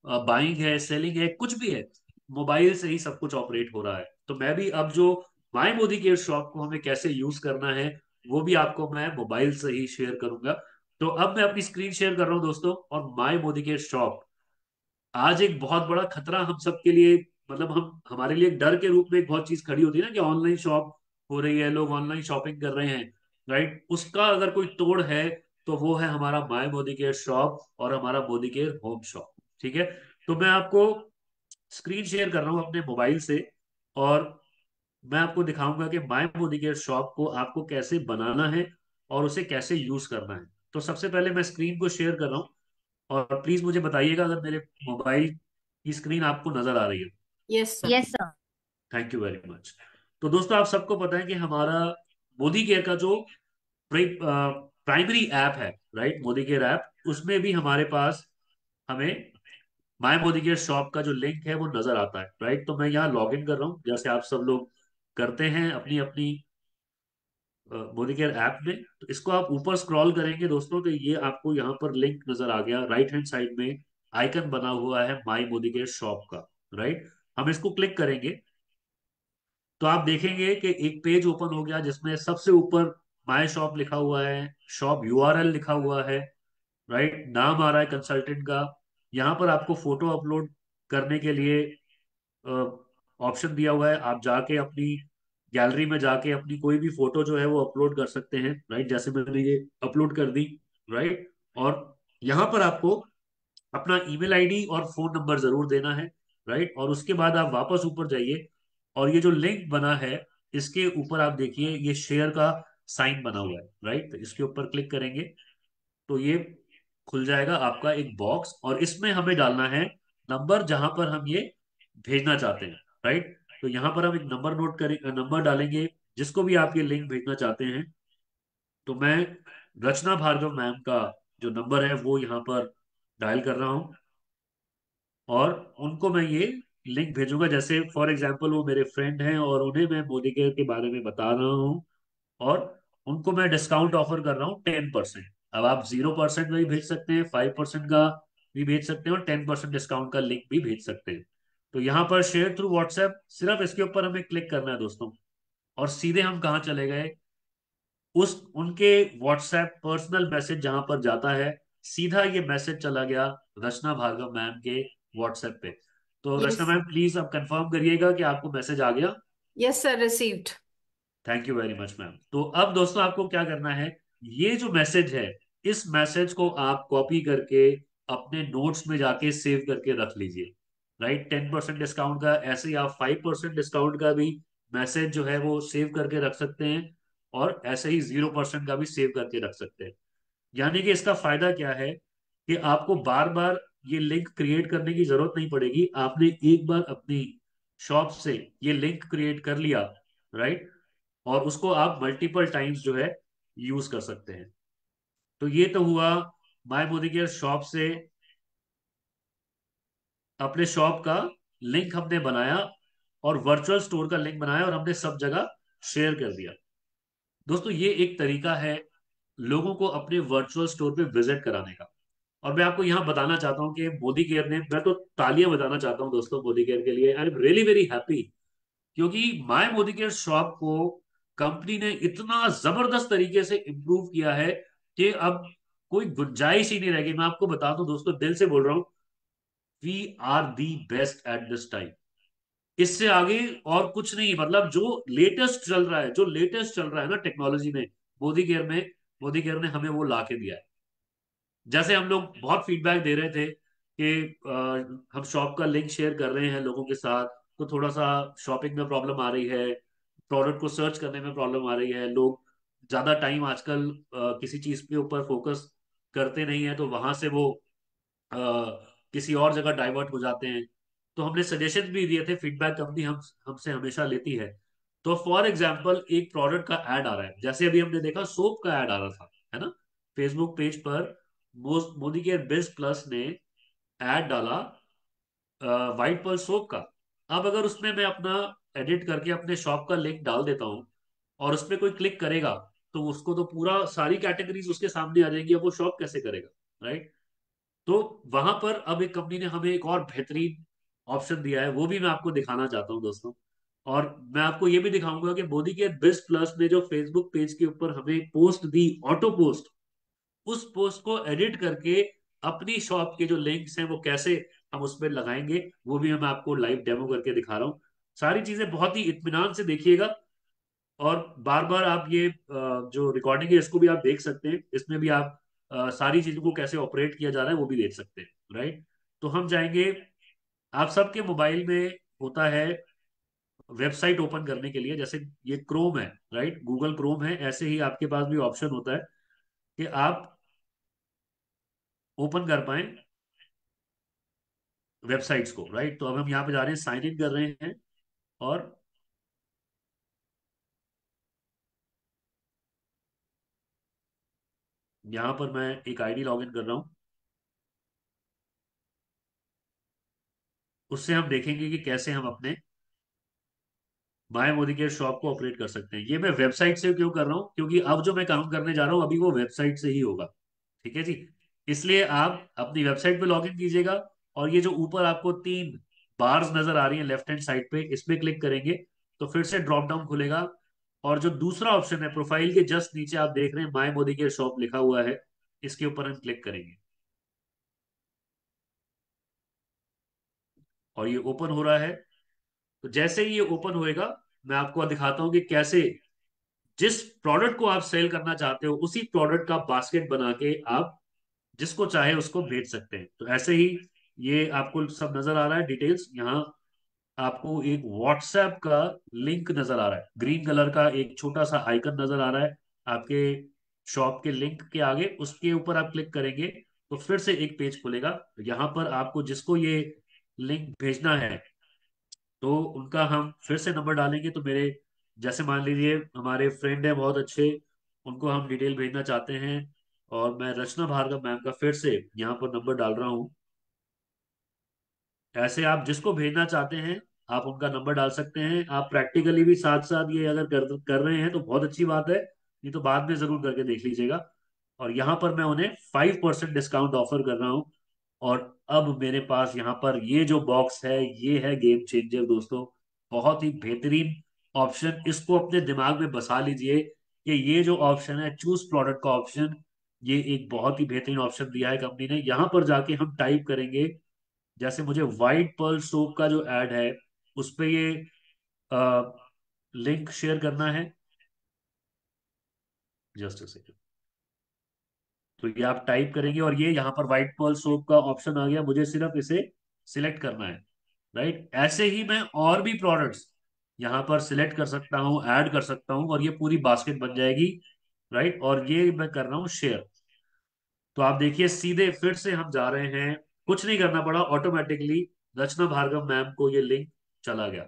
बाइंग है, सेलिंग है, कुछ भी है, मोबाइल से ही सब कुछ ऑपरेट हो रहा है। तो मैं भी अब जो माई मोदी केयर शॉप को हमें कैसे यूज करना है, वो भी आपको मैं मोबाइल से ही शेयर करूंगा। तो अब मैं अपनी स्क्रीन शेयर कर रहा हूं दोस्तों, और माई मोदी केयर शॉप आज एक बहुत बड़ा खतरा हम सबके लिए, मतलब हम हमारे लिए एक डर के रूप में एक बहुत चीज खड़ी होती है ना, कि ऑनलाइन शॉप हो रही है, लोग ऑनलाइन शॉपिंग कर रहे हैं, राइट? उसका अगर कोई तोड़ है तो वो है हमारा माई मोदी केयर शॉप और हमारा मोदी केयर होम शॉप। ठीक है? तो मैं आपको स्क्रीन शेयर कर रहा हूँ अपने मोबाइल से, और मैं आपको दिखाऊंगा कि माई मोदी केयर शॉप को आपको कैसे बनाना है और उसे कैसे यूज करना है। तो सबसे पहले मैं स्क्रीन को शेयर कर रहा हूँ, और प्लीज मुझे बताइएगा अगर मेरे मोबाइल की स्क्रीन आपको नजर आ रही है। Yes sir. Yes sir. Thank you very much. तो दोस्तों, आप सबको पता है कि हमारा मोदी केयर का जो प्राइमरी ऐप है, राइट, मोदी केयर ऐप, उसमें भी हमारे पास हमें माय मोदी केयर शॉप का जो लिंक है वो नजर आता है, राइट? तो मैं यहाँ लॉग इन कर रहा हूँ जैसे आप सब लोग करते हैं अपनी अपनी मोदी केयर ऐप में। तो इसको आप ऊपर स्क्रॉल करेंगे दोस्तों, तो ये आपको यहाँ पर लिंक नजर आ गया, राइट हैंड साइड में आइकन बना हुआ है माई मोदी केयर शॉप का, राइट? हम इसको क्लिक करेंगे तो आप देखेंगे कि एक पेज ओपन हो गया जिसमें सबसे ऊपर माई शॉप लिखा हुआ है, शॉप यूआरएल लिखा हुआ है, राइट, नाम आ रहा है कंसल्टेंट का। यहाँ पर आपको फोटो अपलोड करने के लिए ऑप्शन दिया हुआ है, आप जाके अपनी गैलरी में जाके अपनी कोई भी फोटो जो है वो अपलोड कर सकते हैं, राइट? जैसे मैंने ये अपलोड कर दी, राइट? और यहाँ पर आपको अपना ईमेल आईडी और फोन नंबर जरूर देना है, राइट? और उसके बाद आप वापस ऊपर जाइए, और ये जो लिंक बना है इसके ऊपर आप देखिए ये शेयर का साइन बना हुआ है, राइट? तो इसके ऊपर क्लिक करेंगे तो ये खुल जाएगा आपका एक बॉक्स, और इसमें हमें डालना है नंबर जहां पर हम ये भेजना चाहते हैं, राइट? तो यहाँ पर हम एक नंबर नोट करें, नंबर डालेंगे जिसको भी आप ये लिंक भेजना चाहते हैं। तो मैं रचना भार्गव मैम का जो नंबर है वो यहाँ पर डायल कर रहा हूँ, और उनको मैं ये लिंक भेजूंगा। जैसे फॉर एग्जांपल वो मेरे फ्रेंड हैं और उन्हें मैं मोदी केयर के बारे में बता रहा हूँ, और उनको मैं डिस्काउंट ऑफर कर रहा हूँ 10%। अब आप 0% में भी भेज सकते हैं, 5% का भी भेज सकते हैं, और 10% डिस्काउंट का लिंक भी भेज सकते हैं। तो यहाँ पर शेयर थ्रू व्हाट्सएप, सिर्फ इसके ऊपर हमें क्लिक करना है दोस्तों, और सीधे हम कहाँ चले गए, उस उनके व्हाट्सएप पर्सनल मैसेज जहां पर जाता है, सीधा ये मैसेज चला गया रचना भार्गव मैम के व्हाट्सएप पे। तो रचना यस। मैम, प्लीज अब कंफर्म करिएगा कि आपको मैसेज आ गया। Yes sir, received. Thank you very much ma'am. तो अब दोस्तों आपको क्या करना है, ये जो मैसेज है, इस मैसेज को आप कॉपी करके अपने नोट्स में जाके सेव करके रख लीजिए, राइट, 10% डिस्काउंट का, ऐसे ही आप 5% डिस्काउंट का भी मैसेज जो है वो सेव करके रख सकते हैं, और ऐसे ही 0% का भी सेव करके रख सकते हैं। यानी कि इसका फायदा क्या है कि आपको बार बार ये लिंक क्रिएट करने की जरूरत नहीं पड़ेगी। आपने एक बार अपनी शॉप से ये लिंक क्रिएट कर लिया, राइट, और उसको आप मल्टीपल टाइम्स जो है यूज कर सकते हैं। तो ये तो हुआ माय मोदी केयर शॉप से अपने शॉप का लिंक हमने बनाया, और वर्चुअल स्टोर का लिंक बनाया, और हमने सब जगह शेयर कर दिया। दोस्तों, ये एक तरीका है लोगों को अपने वर्चुअल स्टोर पे विजिट कराने का। और मैं आपको यहाँ बताना चाहता हूँ कि मोदी केयर ने, मैं तो तालियां बजाना चाहता हूँ दोस्तों मोदी केयर के लिए, I am really very happy, क्योंकि माय मोदी केयर शॉप को कंपनी ने इतना जबरदस्त तरीके से इम्प्रूव किया है कि अब कोई गुंजाइश ही नहीं रहेगी। मैं आपको बता दूं दोस्तों, दिल से बोल रहा हूँ, we are the best at this time. इससे आगे और कुछ नहीं, मतलब जो लेटेस्ट चल रहा है, जो लेटेस्ट चल रहा है ना टेक्नोलॉजी में, मोदी केयर में, मोदी केयर ने हमें वो ला के दिया है। जैसे हम लोग बहुत फीडबैक दे रहे थे कि हम शॉप का लिंक शेयर कर रहे हैं लोगों के साथ, तो थोड़ा सा शॉपिंग में प्रॉब्लम आ रही है, प्रोडक्ट को सर्च करने में प्रॉब्लम आ रही है, लोग ज्यादा टाइम आजकल किसी चीज के ऊपर फोकस करते नहीं है, तो वहां से वो अ, किसी और जगह डाइवर्ट हो जाते हैं। तो हमने सजेशन भी दिए थे, फीडबैक कंपनी हम हमसे हमेशा लेती है। तो फॉर एग्जाम्पल, एक प्रोडक्ट का ऐड आ रहा है, जैसे अभी हमने देखा सोप का ऐड आ रहा था, है ना, फेसबुक पेज पर मोदी केयर बिज प्लस ने ऐड डाला व्हाइट पर्ल सोप का। अब अगर उसमें मैं अपना एडिट करके अपने शॉप का लिंक डाल देता हूँ, और उस पर कोई क्लिक करेगा, तो उसको तो पूरा सारी कैटेगरीज उसके सामने आ जाएंगी, अब वो शॉप कैसे करेगा, राइट। तो वहां पर अब एक कंपनी ने हमें एक और बेहतरीन ऑप्शन दिया है, वो भी मैं आपको दिखाना चाहता हूँ दोस्तों। और मैं आपको ये भी दिखाऊंगा कि मोदी के बिज प्लस ने जो फेसबुक पेज के ऊपर हमें पोस्ट दी, ऑटो पोस्ट, उस पोस्ट को एडिट करके अपनी शॉप के जो लिंक्स हैं वो कैसे हम उस पर लगाएंगे, वो भी मैं आपको लाइव डेमो करके दिखा रहा हूँ। सारी चीजें बहुत ही इत्मीनान से देखिएगा, और बार बार आप ये जो रिकॉर्डिंग है इसको भी आप देख सकते हैं, इसमें भी आप सारी चीजों को कैसे ऑपरेट किया जा रहा है वो भी देख सकते हैं, राइट। तो हम जाएंगे, आप सबके मोबाइल में होता है वेबसाइट ओपन करने के लिए, जैसे ये क्रोम है, राइट, गूगल क्रोम है, ऐसे ही आपके पास भी ऑप्शन होता है कि आप ओपन कर पाए वेबसाइट्स को, राइट। तो अब हम यहाँ पे जा रहे हैं, साइन इन कर रहे हैं, और यहाँ पर मैं एक आईडी लॉगिन कर रहा हूँ। उससे हम देखेंगे कि कैसे हम अपने माय मोदी केयर शॉप को ऑपरेट कर सकते हैं। ये मैं वेबसाइट से क्यों कर रहा हूँ, क्योंकि अब जो मैं काम करने जा रहा हूँ अभी वो वेबसाइट से ही होगा, ठीक है जी। इसलिए आप अपनी वेबसाइट पे लॉगिन कीजिएगा, और ये जो ऊपर आपको 3 बार्स नजर आ रही है लेफ्ट हैंड साइड पे, इस पे क्लिक करेंगे तो फिर से ड्रॉप डाउन खुलेगा, और जो दूसरा ऑप्शन है प्रोफाइल के जस्ट नीचे आप देख रहे हैं माय मोदी केयर शॉप लिखा हुआ है, इसके ऊपर हम क्लिक करेंगे, और ये ओपन हो रहा है। तो जैसे ही ये ओपन होएगा, मैं आपको दिखाता हूं कि कैसे जिस प्रोडक्ट को आप सेल करना चाहते हो उसी प्रोडक्ट का बास्केट बना के आप जिसको चाहे उसको भेज सकते हैं। तो ऐसे ही ये आपको सब नजर आ रहा है डिटेल्स, यहाँ आपको एक व्हाट्सएप का लिंक नजर आ रहा है, ग्रीन कलर का एक छोटा सा आइकन नजर आ रहा है आपके शॉप के लिंक के आगे, उसके ऊपर आप क्लिक करेंगे तो फिर से एक पेज खुलेगा। तो यहाँ पर आपको जिसको ये लिंक भेजना है, तो उनका हम फिर से नंबर डालेंगे। तो मेरे जैसे मान लीजिए हमारे फ्रेंड है बहुत अच्छे, उनको हम डिटेल भेजना चाहते हैं, और मैं रचना भार्गव मैम का फिर से यहाँ पर नंबर डाल रहा हूँ। ऐसे आप जिसको भेजना चाहते हैं आप उनका नंबर डाल सकते हैं। आप प्रैक्टिकली भी साथ साथ ये अगर कर रहे हैं तो बहुत अच्छी बात है, नहीं तो बाद में जरूर करके देख लीजिएगा। और यहाँ पर मैं उन्हें 5% डिस्काउंट ऑफर कर रहा हूँ। और अब मेरे पास यहाँ पर ये जो बॉक्स है ये है गेम चेंजर दोस्तों, बहुत ही बेहतरीन ऑप्शन। इसको अपने दिमाग में बसा लीजिए कि ये जो ऑप्शन है चूज प्रोडक्ट का ऑप्शन, ये एक बहुत ही बेहतरीन ऑप्शन दिया है कंपनी ने। यहाँ पर जाके हम टाइप करेंगे, जैसे मुझे व्हाइट पर्ल सोप का जो ऐड है उस पे ये लिंक शेयर करना है, जस्ट अ सेकंड। तो ये आप टाइप करेंगे और ये यहाँ पर व्हाइट पर्ल सोप का ऑप्शन आ गया, मुझे सिर्फ इसे सिलेक्ट करना है। राइट। ऐसे ही मैं और भी प्रोडक्ट्स यहाँ पर सिलेक्ट कर सकता हूँ, ऐड कर सकता हूँ, और ये पूरी बास्केट बन जाएगी। राइट, और ये मैं कर रहा हूँ शेयर। तो आप देखिए सीधे फिर से हम जा रहे हैं, कुछ नहीं करना पड़ा, ऑटोमेटिकली रचना भार्गव मैम को ये लिंक चला गया।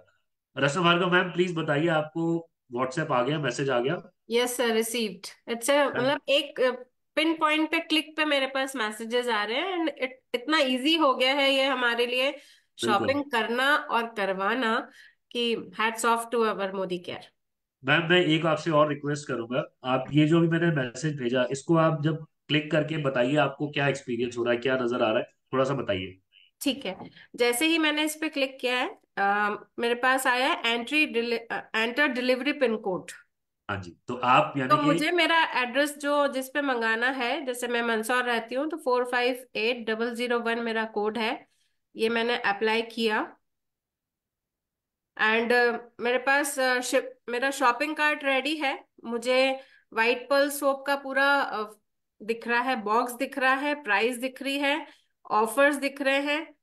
रचना भार्गव मैम प्लीज बताइए, आपको व्हाट्सएप आ गया, मैसेज आ गया? Yes sir, received. इट्स मतलब एक पिन पॉइंट पे क्लिक पे मेरे पास मैसेजेस आ रहे हैं, एंड इतना इजी हो गया है ये हमारे लिए बिल्कुल। शॉपिंग करना और करवाना कि hats off to our Modicare. Ma'am मैं एक आपसे और रिक्वेस्ट करूंगा, आप ये जो भी मैंने मैसेज भेजा इसको आप जब क्लिक करके बताइए आपको क्या एक्सपीरियंस हो रहा है, क्या नजर आ रहा है, थोड़ा सा बताइए। ठीक है। जैसे ही मैंने इस पे क्लिक किया है, मेरे पास आया है एंटर डिलीवरी पिन कोड। हाँ जी, तो आप तो यानी कि मुझे मेरा एड्रेस जो जिस पे मंगाना है, जैसे मैं मंदसौर रहती हूँ, तो 458001 मेरा कोड है। ये मैंने अप्लाई किया, एंड मेरे पास मेरा शॉपिंग कार्ट रेडी है। मुझे वाइट पर्ल सोप का पूरा दिख रहा है, बॉक्स दिख रहा है, प्राइस दिख रही है, ऑफर्स दिख रहे हैं,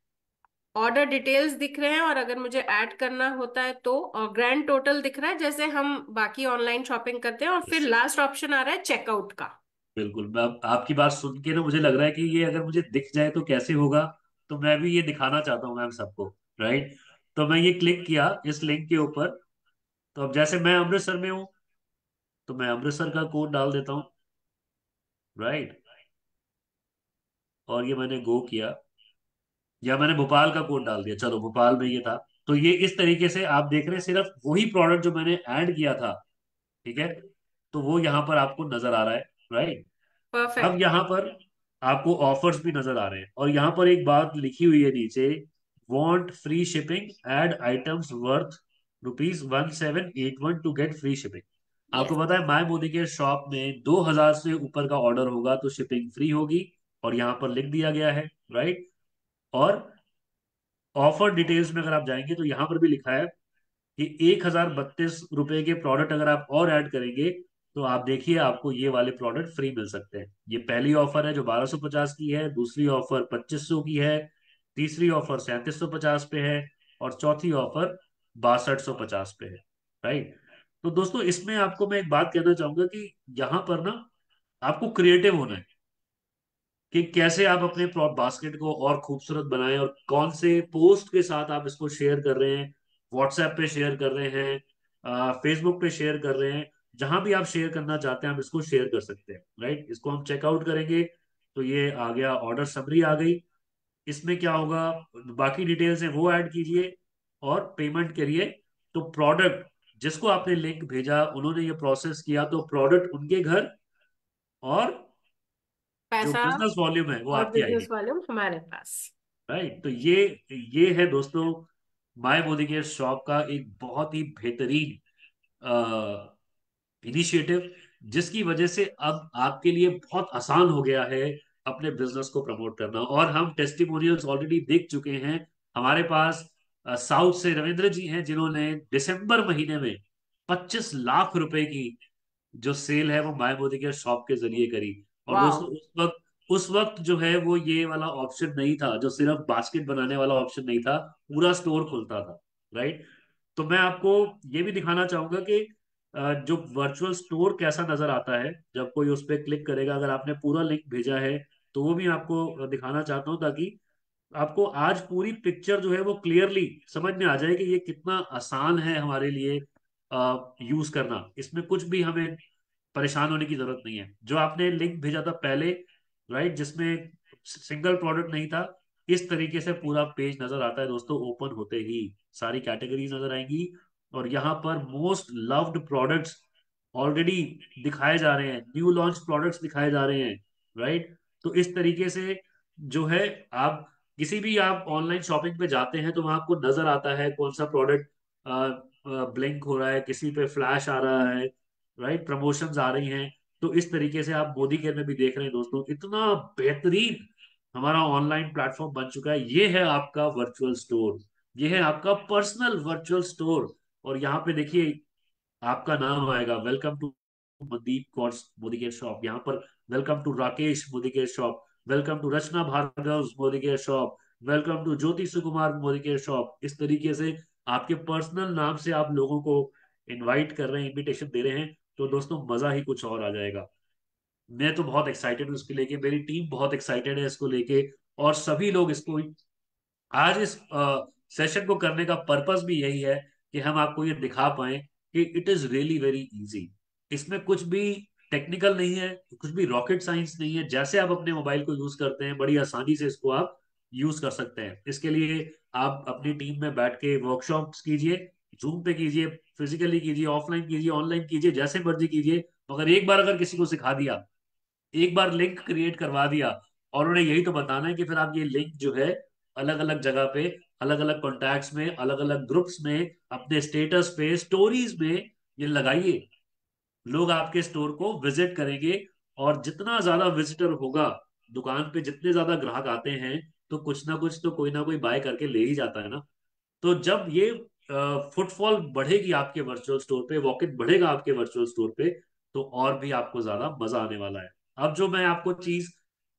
ऑर्डर डिटेल्स दिख रहे हैं, और अगर मुझे ऐड करना होता है तो ग्रैंड टोटल दिख रहा है, जैसे हम बाकी ऑनलाइन शॉपिंग करते हैं, और फिर लास्ट ऑप्शन आ रहा है चेकआउट का। बिल्कुल। मैं आपकी बात सुन के ना मुझे लग रहा है कि ये अगर मुझे दिख जाए तो कैसे होगा, तो मैं भी ये दिखाना चाहता हूँ मैम सबको। राइट, तो मैं ये क्लिक किया इस लिंक के ऊपर, तो अब जैसे मैं अमृतसर में हूँ तो मैं अमृतसर का कोड डाल देता हूँ। राइट, और ये मैंने गो किया, या मैंने भोपाल का कोड डाल दिया, चलो भोपाल में ये था। तो ये इस तरीके से आप देख रहे हैं सिर्फ वही प्रोडक्ट जो मैंने ऐड किया था, ठीक है, तो वो यहाँ पर आपको नजर आ रहा है। राइट, अब परफेक्ट। यहाँ पर आपको ऑफर्स भी नजर आ रहे हैं, और यहाँ पर एक बात लिखी हुई है नीचे, want free shipping, add items worth ₹1781 to get free shipping. आपको यस। पता है माय मोदी के शॉप में 2000 से ऊपर का ऑर्डर होगा तो शिपिंग फ्री होगी, और यहाँ पर लिख दिया गया है। राइट, और ऑफर डिटेल्स में अगर आप जाएंगे तो यहाँ पर भी लिखा है कि ₹1032 के प्रोडक्ट अगर आप और ऐड करेंगे तो आप देखिए आपको ये वाले प्रोडक्ट फ्री मिल सकते हैं। ये पहली ऑफर है जो 1250 की है, दूसरी ऑफर 2500 की है, तीसरी ऑफर 3750 पे है, और चौथी ऑफर 6250 पे है। राइट, तो दोस्तों इसमें आपको मैं एक बात कहना चाहूंगा कि यहाँ पर ना आपको क्रिएटिव होना है कि कैसे आप अपने बास्केट को और खूबसूरत बनाएं, और कौन से पोस्ट के साथ आप इसको शेयर कर रहे हैं, व्हाट्सएप पे शेयर कर रहे हैं, फेसबुक पे शेयर कर रहे हैं, जहां भी आप शेयर करना चाहते हैं आप इसको शेयर कर सकते हैं। राइट, इसको हम चेकआउट करेंगे तो ये आ गया, ऑर्डर समरी आ गई। इसमें क्या होगा, बाकी डिटेल्स हैं वो ऐड कीजिए और पेमेंट करिए। तो प्रोडक्ट जिसको आपने लिंक भेजा उन्होंने ये प्रोसेस किया तो प्रोडक्ट उनके घर, और जो पैसा बिजनेस वॉल्यूम है वो और आपकी बिजनेस आएगी। वॉल्यूम हमारे पास। राइट, तो ये है दोस्तों माय मोदी के शॉप का एक बहुत ही बेहतरीन इनिशिएटिव, जिसकी वजह से अब आपके लिए बहुत आसान हो गया है अपने बिजनेस को प्रमोट करना। और हम टेस्टिमोनियल्स ऑलरेडी देख चुके हैं। हमारे पास साउथ से रविंद्र जी हैं जिन्होंने दिसंबर महीने में 25 लाख रुपए की जो सेल है वो माय मोदी के शॉप के जरिए करी। और वाह। दोस्तों उस वक्त जो है वो ये वाला ऑप्शन नहीं था, जो सिर्फ बास्केट बनाने वाला ऑप्शन नहीं था, पूरा स्टोर खुलता था। राइट, तो मैं आपको ये भी दिखाना चाहूंगा कि जो वर्चुअल स्टोर कैसा नजर आता है जब कोई उस पर क्लिक करेगा। अगर आपने पूरा लिंक भेजा है तो वो भी आपको दिखाना चाहता हूँ, ताकि आपको आज पूरी पिक्चर जो है वो क्लियरली समझ में आ जाए कि ये कितना आसान है हमारे लिए यूज करना। इसमें कुछ भी हमें परेशान होने की जरूरत नहीं है। जो आपने लिंक भेजा था पहले, राइट, जिसमें सिंगल प्रोडक्ट नहीं था, इस तरीके से पूरा पेज नजर आता है दोस्तों। ओपन होते ही सारी कैटेगरीज नजर आएंगी, और यहाँ पर मोस्ट लव्ड प्रोडक्ट्स ऑलरेडी दिखाए जा रहे हैं, न्यू लॉन्च प्रोडक्ट्स दिखाए जा रहे हैं। राइट, तो इस तरीके से जो है आप किसी भी आप ऑनलाइन शॉपिंग पे जाते हैं तो वहां आपको नजर आता है कौन सा प्रोडक्ट ब्लिंक हो रहा है, किसी पे फ्लैश आ रहा है, राइट, प्रमोशंस आ रही हैं। तो इस तरीके से आप मोदी केयर में भी देख रहे हैं दोस्तों, इतना बेहतरीन हमारा ऑनलाइन प्लेटफॉर्म बन चुका है। ये है आपका वर्चुअल स्टोर, ये है आपका पर्सनल वर्चुअल स्टोर। और यहाँ पे देखिए आपका नाम आएगा, welcome to Mandeep Kaur's Modi care shop. यहाँ पर welcome to Rakesh Modi care shop, welcome to Rachna Bhargav Modi care shop, welcome to Jyoti Sukumar Modi care shop, इस तरीके से आपके पर्सनल नाम से आप लोगों को इनवाइट कर रहे हैं, इनविटेशन दे रहे हैं, तो दोस्तों मजा ही कुछ और आ जाएगा। मैं तो बहुत एक्साइटेड हूँ इसको लेके, मेरी टीम बहुत एक्साइटेड है इसको लेके, और सभी लोग इसको, आज इस सेशन को करने का पर्पस भी यही है कि हम आपको ये दिखा पाए कि it is really very easy. इसमें कुछ भी टेक्निकल नहीं है, कुछ भी रॉकेट साइंस नहीं है। जैसे आप अपने मोबाइल को यूज करते हैं, बड़ी आसानी से इसको आप यूज कर सकते हैं। इसके लिए आप अपनी टीम में बैठ के वर्कशॉप्स कीजिए, जूम पे कीजिए, फिजिकली कीजिए, ऑफलाइन कीजिए, ऑनलाइन कीजिए, जैसे मर्जी कीजिए। मगर एक बार अगर किसी को सिखा दिया, एक बार लिंक क्रिएट करवा दिया, और उन्हें यही तो बताना है कि फिर आप ये लिंक जो है अलग अलग जगह पे, अलग अलग कॉन्टैक्ट्स में, अलग अलग ग्रुप्स में, अपने स्टेटस पे, स्टोरीज में ये लगाइए। लोग आपके स्टोर को विजिट करेंगे, और जितना ज्यादा विजिटर होगा दुकान पे, जितने ज्यादा ग्राहक आते हैं, तो कुछ ना कुछ तो कोई ना कोई बाय करके ले ही जाता है ना। तो जब ये फुटफॉल बढ़ेगी आपके वर्चुअल स्टोर पे, वॉकेट बढ़ेगा आपके वर्चुअल स्टोर पे, तो और भी आपको ज्यादा मजा आने वाला है। अब जो मैं आपको चीज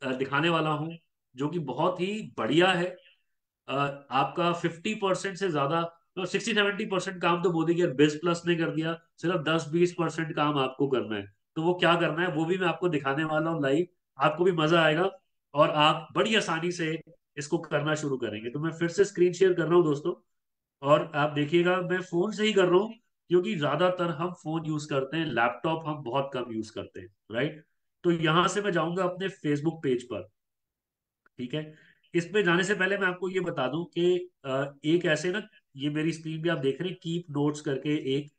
दिखाने वाला हूँ, जो कि बहुत ही बढ़िया है, आपका 50% से ज्यादा, 60-70% काम तो मोदी केयर बेस प्लस ने कर दिया। सिर्फ 10-20% काम आपको करना है। तो वो क्या करना है वो भी मैं आपको दिखाने वाला हूँ लाइव। आपको भी मजा आएगा, और आप बड़ी आसानी से इसको करना शुरू करेंगे। तो मैं फिर से स्क्रीन शेयर कर रहा हूँ दोस्तों, और आप देखिएगा मैं फोन से ही कर रहा हूँ, क्योंकि ज्यादातर हम फोन यूज करते हैं, लैपटॉप हम बहुत कम यूज करते हैं, राइट। तो यहां से मैं जाऊंगा अपने फेसबुक पेज पर, ठीक है। इस पे जाने से पहले मैं आपको ये बता दूं कि एक ऐसे ना, ये मेरी स्क्रीन पे आप देख रहे हैं कीप नोट्स करके एक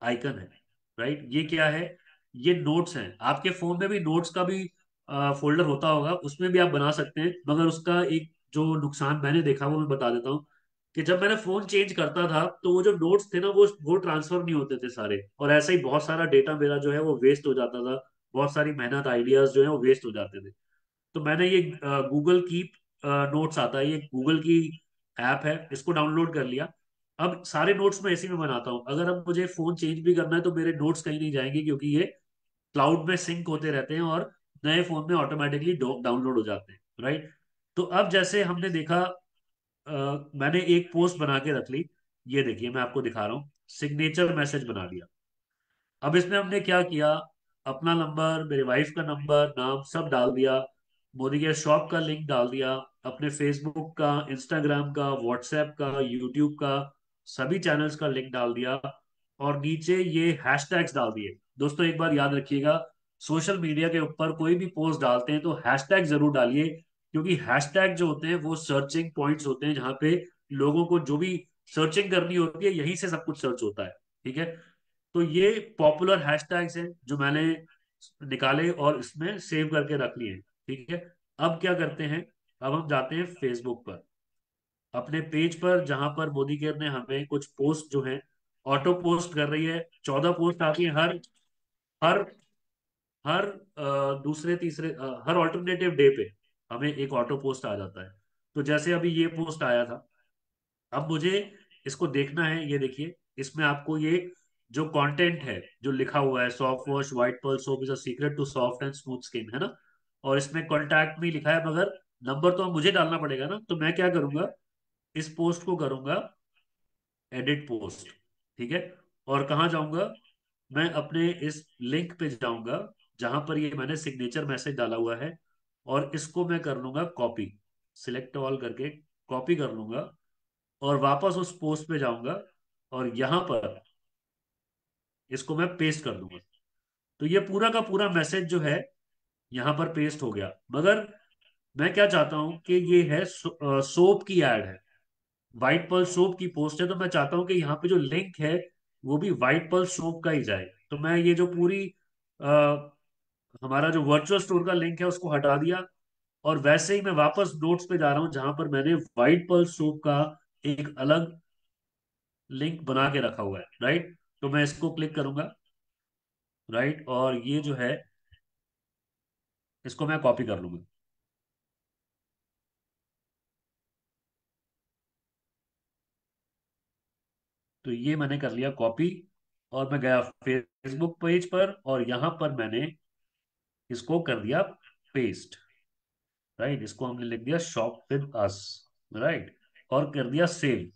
आइकन है, राइट। ये क्या है? ये नोट्स हैं। आपके फोन में भी नोट्स का भी फोल्डर होता होगा, उसमें भी आप बना सकते हैं। मगर उसका एक जो नुकसान मैंने देखा वो मैं बता देता हूँ, कि जब मैंने फोन चेंज करता था तो वो जो नोट्स थे ना, वो ट्रांसफर नहीं होते थे सारे, और ऐसे ही बहुत सारा डेटा मेरा जो है वो वेस्ट हो जाता था। बहुत सारी मेहनत, आइडियाज जो है वो वेस्ट हो जाते थे। तो मैंने ये गूगल कीप नोट्स आता है, ये गूगल की ऐप है, इसको डाउनलोड कर लिया। अब सारे नोट्स मैं इसी में बनाता हूँ। अगर अब मुझे फोन चेंज भी करना है तो मेरे नोट्स कहीं नहीं जाएंगे, क्योंकि ये क्लाउड में सिंक होते रहते हैं, और नए फोन में ऑटोमेटिकली डाउनलोड हो जाते हैं, राइट। तो अब जैसे हमने देखा, मैंने एक पोस्ट बना के रख ली। ये देखिए मैं आपको दिखा रहा हूँ, सिग्नेचर मैसेज बना लिया। अब इसमें हमने क्या किया, अपना नंबर, मेरे वाइफ का नंबर, नाम सब डाल दिया, मोदी केयर शॉप का लिंक डाल दिया, अपने फेसबुक का, इंस्टाग्राम का, व्हाट्सएप का, यूट्यूब का, सभी चैनल्स का लिंक डाल दिया, और नीचे ये हैशटैग्स डाल दिए। दोस्तों एक बार याद रखिएगा, सोशल मीडिया के ऊपर कोई भी पोस्ट डालते हैं तो हैशटैग जरूर डालिए, क्योंकि हैशटैग जो होते हैं वो सर्चिंग पॉइंट्स होते हैं, जहाँ पे लोगों को जो भी सर्चिंग करनी होती है यहीं से सब कुछ सर्च होता है, ठीक है। तो ये पॉपुलर हैशटैग्स हैं जो मैंने निकाले और इसमें सेव करके रख लिए, ठीक है। अब क्या करते हैं, अब हम जाते हैं फेसबुक पर, अपने पेज पर, जहां पर मोदी केयर ने हमें कुछ पोस्ट जो है ऑटो पोस्ट कर रही है। 14 पोस्ट आती है हर हर हर दूसरे तीसरे हर ऑल्टरनेटिव डे पे हमें एक ऑटो पोस्ट आ जाता है। तो जैसे अभी ये पोस्ट आया था, अब मुझे इसको देखना है। ये देखिए, इसमें आपको ये जो कंटेंट है, जो लिखा हुआ है, soft wash white pearl soap is a secret to soft and smooth skin, है ना। और इसमें कॉन्टैक्ट में लिखा है, मगर नंबर तो मुझे डालना पड़ेगा ना। तो मैं क्या करूंगा, इस पोस्ट को करूंगा एडिट पोस्ट, ठीक है। और कहाँ जाऊंगा, मैं अपने इस लिंक पे जाऊंगा जहां पर ये मैंने सिग्नेचर मैसेज डाला हुआ है, और इसको मैं कर लूंगा कॉपी, सिलेक्ट ऑल करके कॉपी कर लूंगा, और वापस उस पोस्ट पे जाऊंगा, और यहां पर इसको मैं पेस्ट कर दूंगा। तो ये पूरा का पूरा मैसेज जो है यहां पर पेस्ट हो गया। मगर मैं क्या चाहता हूं कि ये है सोप की एड है, व्हाइट पर्ल सोप की पोस्ट है। तो मैं चाहता हूं कि यहाँ पे जो लिंक है वो भी व्हाइट पर्ल सोप का ही जाए। तो मैं ये जो पूरी हमारा जो वर्चुअल स्टोर का लिंक है उसको हटा दिया, और वैसे ही मैं वापस नोट्स पे जा रहा हूं, जहां पर मैंने व्हाइट पर्ल सोप का एक अलग लिंक बना के रखा हुआ है, राइट। तो मैं इसको क्लिक करूंगा, राइट, और ये जो है इसको मैं कॉपी कर लूंगा। तो ये मैंने कर लिया कॉपी, और मैं गया फेसबुक पेज पर, और यहां पर मैंने इसको कर दिया पेस्ट, राइट। इसको हमने लिख दिया शॉप विद अस। राइट, और कर दिया सेव।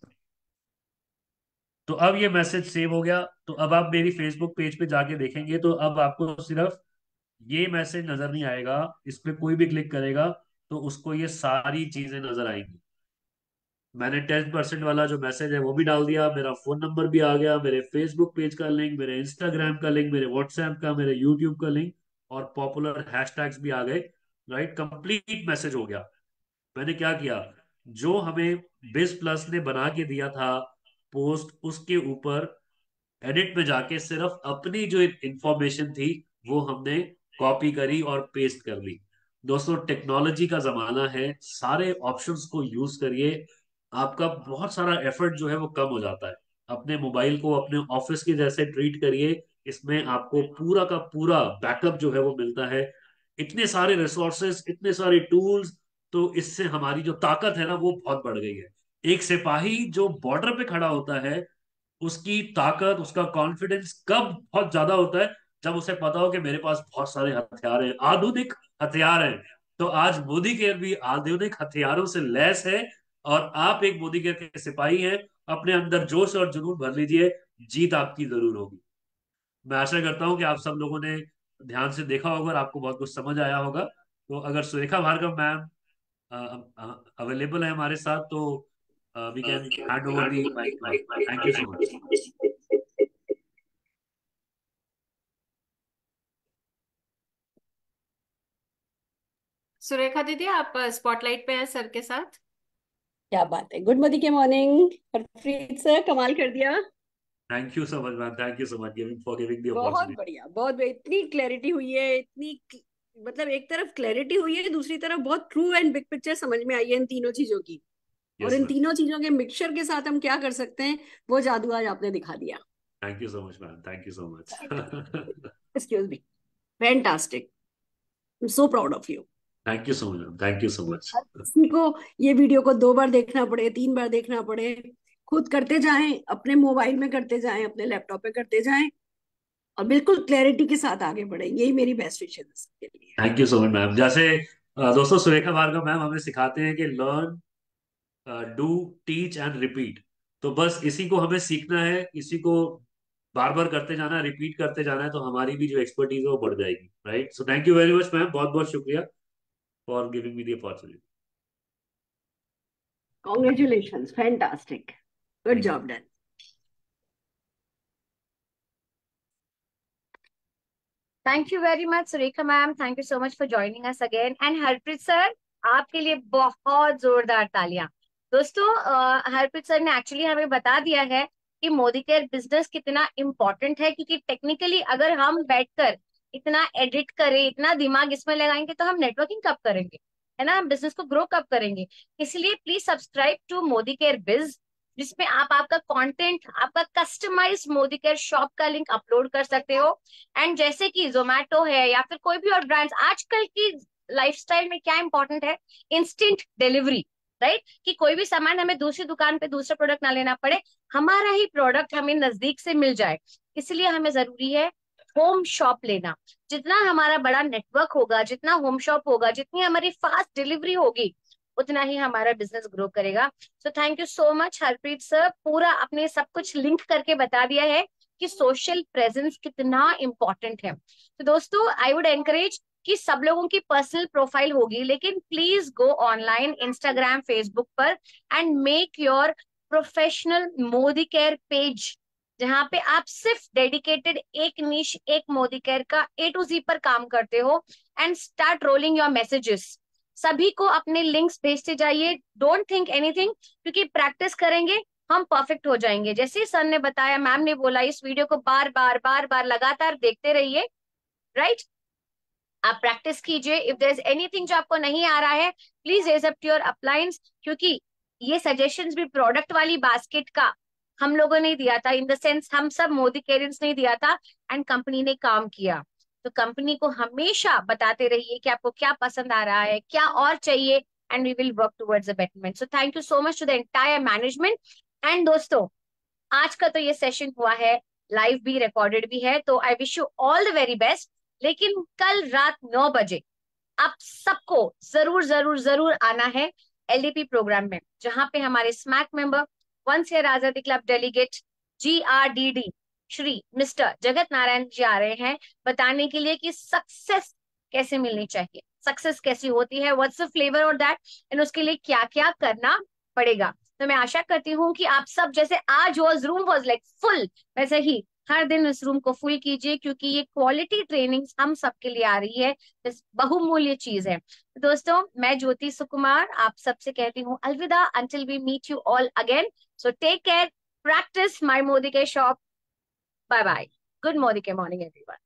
तो अब ये मैसेज सेव हो गया। तो अब आप मेरी फेसबुक पेज पे जाके देखेंगे तो अब आपको सिर्फ ये मैसेज नजर नहीं आएगा। इस पे कोई भी क्लिक करेगा तो उसको ये सारी चीजें नजर आएंगी। मैंने 10% वाला जो मैसेज है वो भी डाल दिया, मेरा फोन नंबर भी आ गया, मेरे फेसबुक पेज का लिंक, मेरे इंस्टाग्राम का लिंक, मेरे व्हाट्सएप का, मेरे यूट्यूब का लिंक, और पॉपुलर हैशटैग्स भी आ गए। राइट, कंप्लीट मैसेज हो गया। मैंने क्या किया, जो हमें बिज प्लस ने बना के दिया था पोस्ट, उसके ऊपर एडिट में जाके सिर्फ अपनी जो इंफॉर्मेशन थी वो हमने कॉपी करी और पेस्ट कर ली। दोस्तों, टेक्नोलॉजी का जमाना है, सारे ऑप्शंस को यूज करिए। आपका बहुत सारा एफर्ट जो है वो कम हो जाता है। अपने मोबाइल को अपने ऑफिस के जैसे ट्रीट करिए। इसमें आपको पूरा का पूरा बैकअप जो है वो मिलता है। इतने सारे रिसोर्सेस, इतने सारे टूल्स। तो इससे हमारी जो ताकत है ना वो बहुत बढ़ गई है। एक सिपाही जो बॉर्डर पे खड़ा होता है, उसकी ताकत, उसका कॉन्फिडेंस कब बहुत ज्यादा होता है, जब उसे पता हो कि मेरे पास बहुत सारे हथियार हैं, आधुनिक हथियार हैं। तो आज मोदी केयर भी आधुनिक हथियारों से लैस है। और आप एक मोदी केयर के सिपाही हैं। अपने अंदर जोश और जुनून भर लीजिए, जीत आपकी जरूर होगी। मैं आशा करता हूं कि आप सब लोगों ने ध्यान से देखा होगा और आपको बहुत कुछ समझ आया होगा। तो अगर सुरेखा भार्गव मैम अवेलेबल है हमारे साथ तो we can hand over the mike now. Thank you so much. Surekha दीदी, आप स्पॉटलाइट पे हैं सर के साथ। क्या बात है, गुड मॉर्निंग के मॉर्निंग। हरप्रीत सर, कमाल कर दिया। Thank you so much ma'am, thank you so much giving for giving the बहुत अपॉर्चुनिटी। बढ़िया, बहुत बढ़िया। इतनी क्लैरिटी हुई है, मतलब एक तरफ क्लैरिटी हुई है, दूसरी तरफ बहुत ट्रू एंड बिग पिक्चर समझ में आई है इन तीनों चीजों की। और यस इन मैम। तीनों चीजों के मिक्सचर के साथ हम क्या कर सकते हैं, वो जादू आज आपने दिखा दिया। Thank you so much ma'am, thank you so much. Excuse me, fantastic. I am so proud of you. Thank you so much ma'am, thank you so much. हर किसी को ये वीडियो को 2 बार देखना पड़े, 3 बार देखना पड़े, खुद करते जाएं, अपने मोबाइल में करते जाएं, अपने लैपटॉप पे करते जाएं, और बिल्कुल क्लैरिटी के साथ आगे बढ़े। यही मेरी बेस्ट विशेष है सबके लिए। Thank you so much ma'am. जैसे दोस्तों, सुरेखा भार्गव मैम हमें सिखाते हैं कि learn, do, teach and repeat. तो बस इसी को हमें सीखना है, इसी को बार बार करते जाना है, रिपीट करते जाना है, तो हमारी भी जो एक्सपर्टीज है वो बढ़ जाएगी। Right, so thank you very much ma'am, बहुत बहुत शुक्रिया for giving me the opportunity. Congratulation, fantastic, good thank you. Job done. Thank you very much Surekha ma'am, thank you so much for joining us again. And Harpreet sir, आपके लिए बहुत जोरदार तालियां। दोस्तों, Harpreet sir ने एक्चुअली हमें बता दिया है कि मोदी केयर बिजनेस कितना इम्पोर्टेंट है, क्योंकि टेक्निकली अगर हम बैठकर इतना एडिट करें, इतना दिमाग इसमें लगाएंगे तो हम नेटवर्किंग कब करेंगे, है ना, हम बिजनेस को ग्रो कब करेंगे। इसलिए please subscribe to Modicare biz, जिसमें आप आपका कंटेंट, आपका कस्टमाइज मोदी केयर शॉप का लिंक अपलोड कर सकते हो। एंड जैसे कि जोमेटो है या फिर कोई भी और ब्रांड्स, आजकल की लाइफस्टाइल में क्या इंपॉर्टेंट है, इंस्टेंट डिलीवरी। राइट, कि कोई भी सामान हमें दूसरी दुकान पे दूसरा प्रोडक्ट ना लेना पड़े, हमारा ही प्रोडक्ट हमें नजदीक से मिल जाए। इसलिए हमें जरूरी है होम शॉप लेना। जितना हमारा बड़ा नेटवर्क होगा, जितना होम शॉप होगा, जितनी हमारी फास्ट डिलीवरी होगी, उतना ही हमारा बिजनेस ग्रो करेगा। सो thank you so much Harpreet sir, पूरा अपने सब कुछ लिंक करके बता दिया है कि सोशल प्रेजेंस कितना इंपॉर्टेंट है। तो दोस्तों, आई वुड एनकरेज कि सब लोगों की पर्सनल प्रोफाइल होगी, लेकिन please go online Instagram Facebook पर and make your professional Modi care page, जहां पे आप सिर्फ डेडिकेटेड एक निश, एक मोदी केयर का A to Z पर काम करते हो। And start rolling your messages, सभी को अपने लिंक्स भेजते जाइए। डोंट थिंक एनीथिंग, क्योंकि प्रैक्टिस करेंगे हम परफेक्ट हो जाएंगे। जैसे ही सर ने बताया, मैम ने बोला, इस वीडियो को बार बार लगातार देखते रहिए। राइट, आप प्रैक्टिस कीजिए। इफ देयर इज एनीथिंग जो आपको नहीं आ रहा है, प्लीज रेज अप योर अपलाइंस, क्योंकि ये सजेशंस भी प्रोडक्ट वाली बास्केट का हम लोगों ने दिया था, इन द सेंस हम सब मोदी केयरेंस ने दिया था, एंड कंपनी ने काम किया। तो कंपनी को हमेशा बताते रहिए कि आपको क्या पसंद आ रहा है, क्या और चाहिए, and we will work towards the betterment. So thank you so much to the entire management. And दोस्तों, आज का तो ये सेशन हुआ है, लाइव भी, रिकॉर्डेड भी है, तो I wish you all the very best. लेकिन कल रात 9 बजे आप सबको जरूर जरूर जरूर आना है LDP प्रोग्राम में, जहां पे हमारे स्मैक मेंबर, वंस ईयर आजादी club delegate GRDD Shri mister Jagat Narayan ji आ रहे हैं बताने के लिए कि सक्सेस कैसे मिलनी चाहिए, सक्सेस कैसी होती है, व्हाट्स द फ्लेवर और दैट, एंड उसके लिए क्या क्या करना पड़ेगा। तो मैं आशा करती हूँ कि आप सब जैसे आज was room was like full, वैसे ही हर दिन इस रूम को फुल कीजिए, क्योंकि ये क्वालिटी ट्रेनिंग हम सबके लिए आ रही है, इस बहुमूल्य चीज है। तो दोस्तों, मैं ज्योति सुकुमार आप सबसे कहती हूँ अलविदा, until we meet you all again. So take care, practice my Modi care shop, bye bye, good Modi care morning everyone.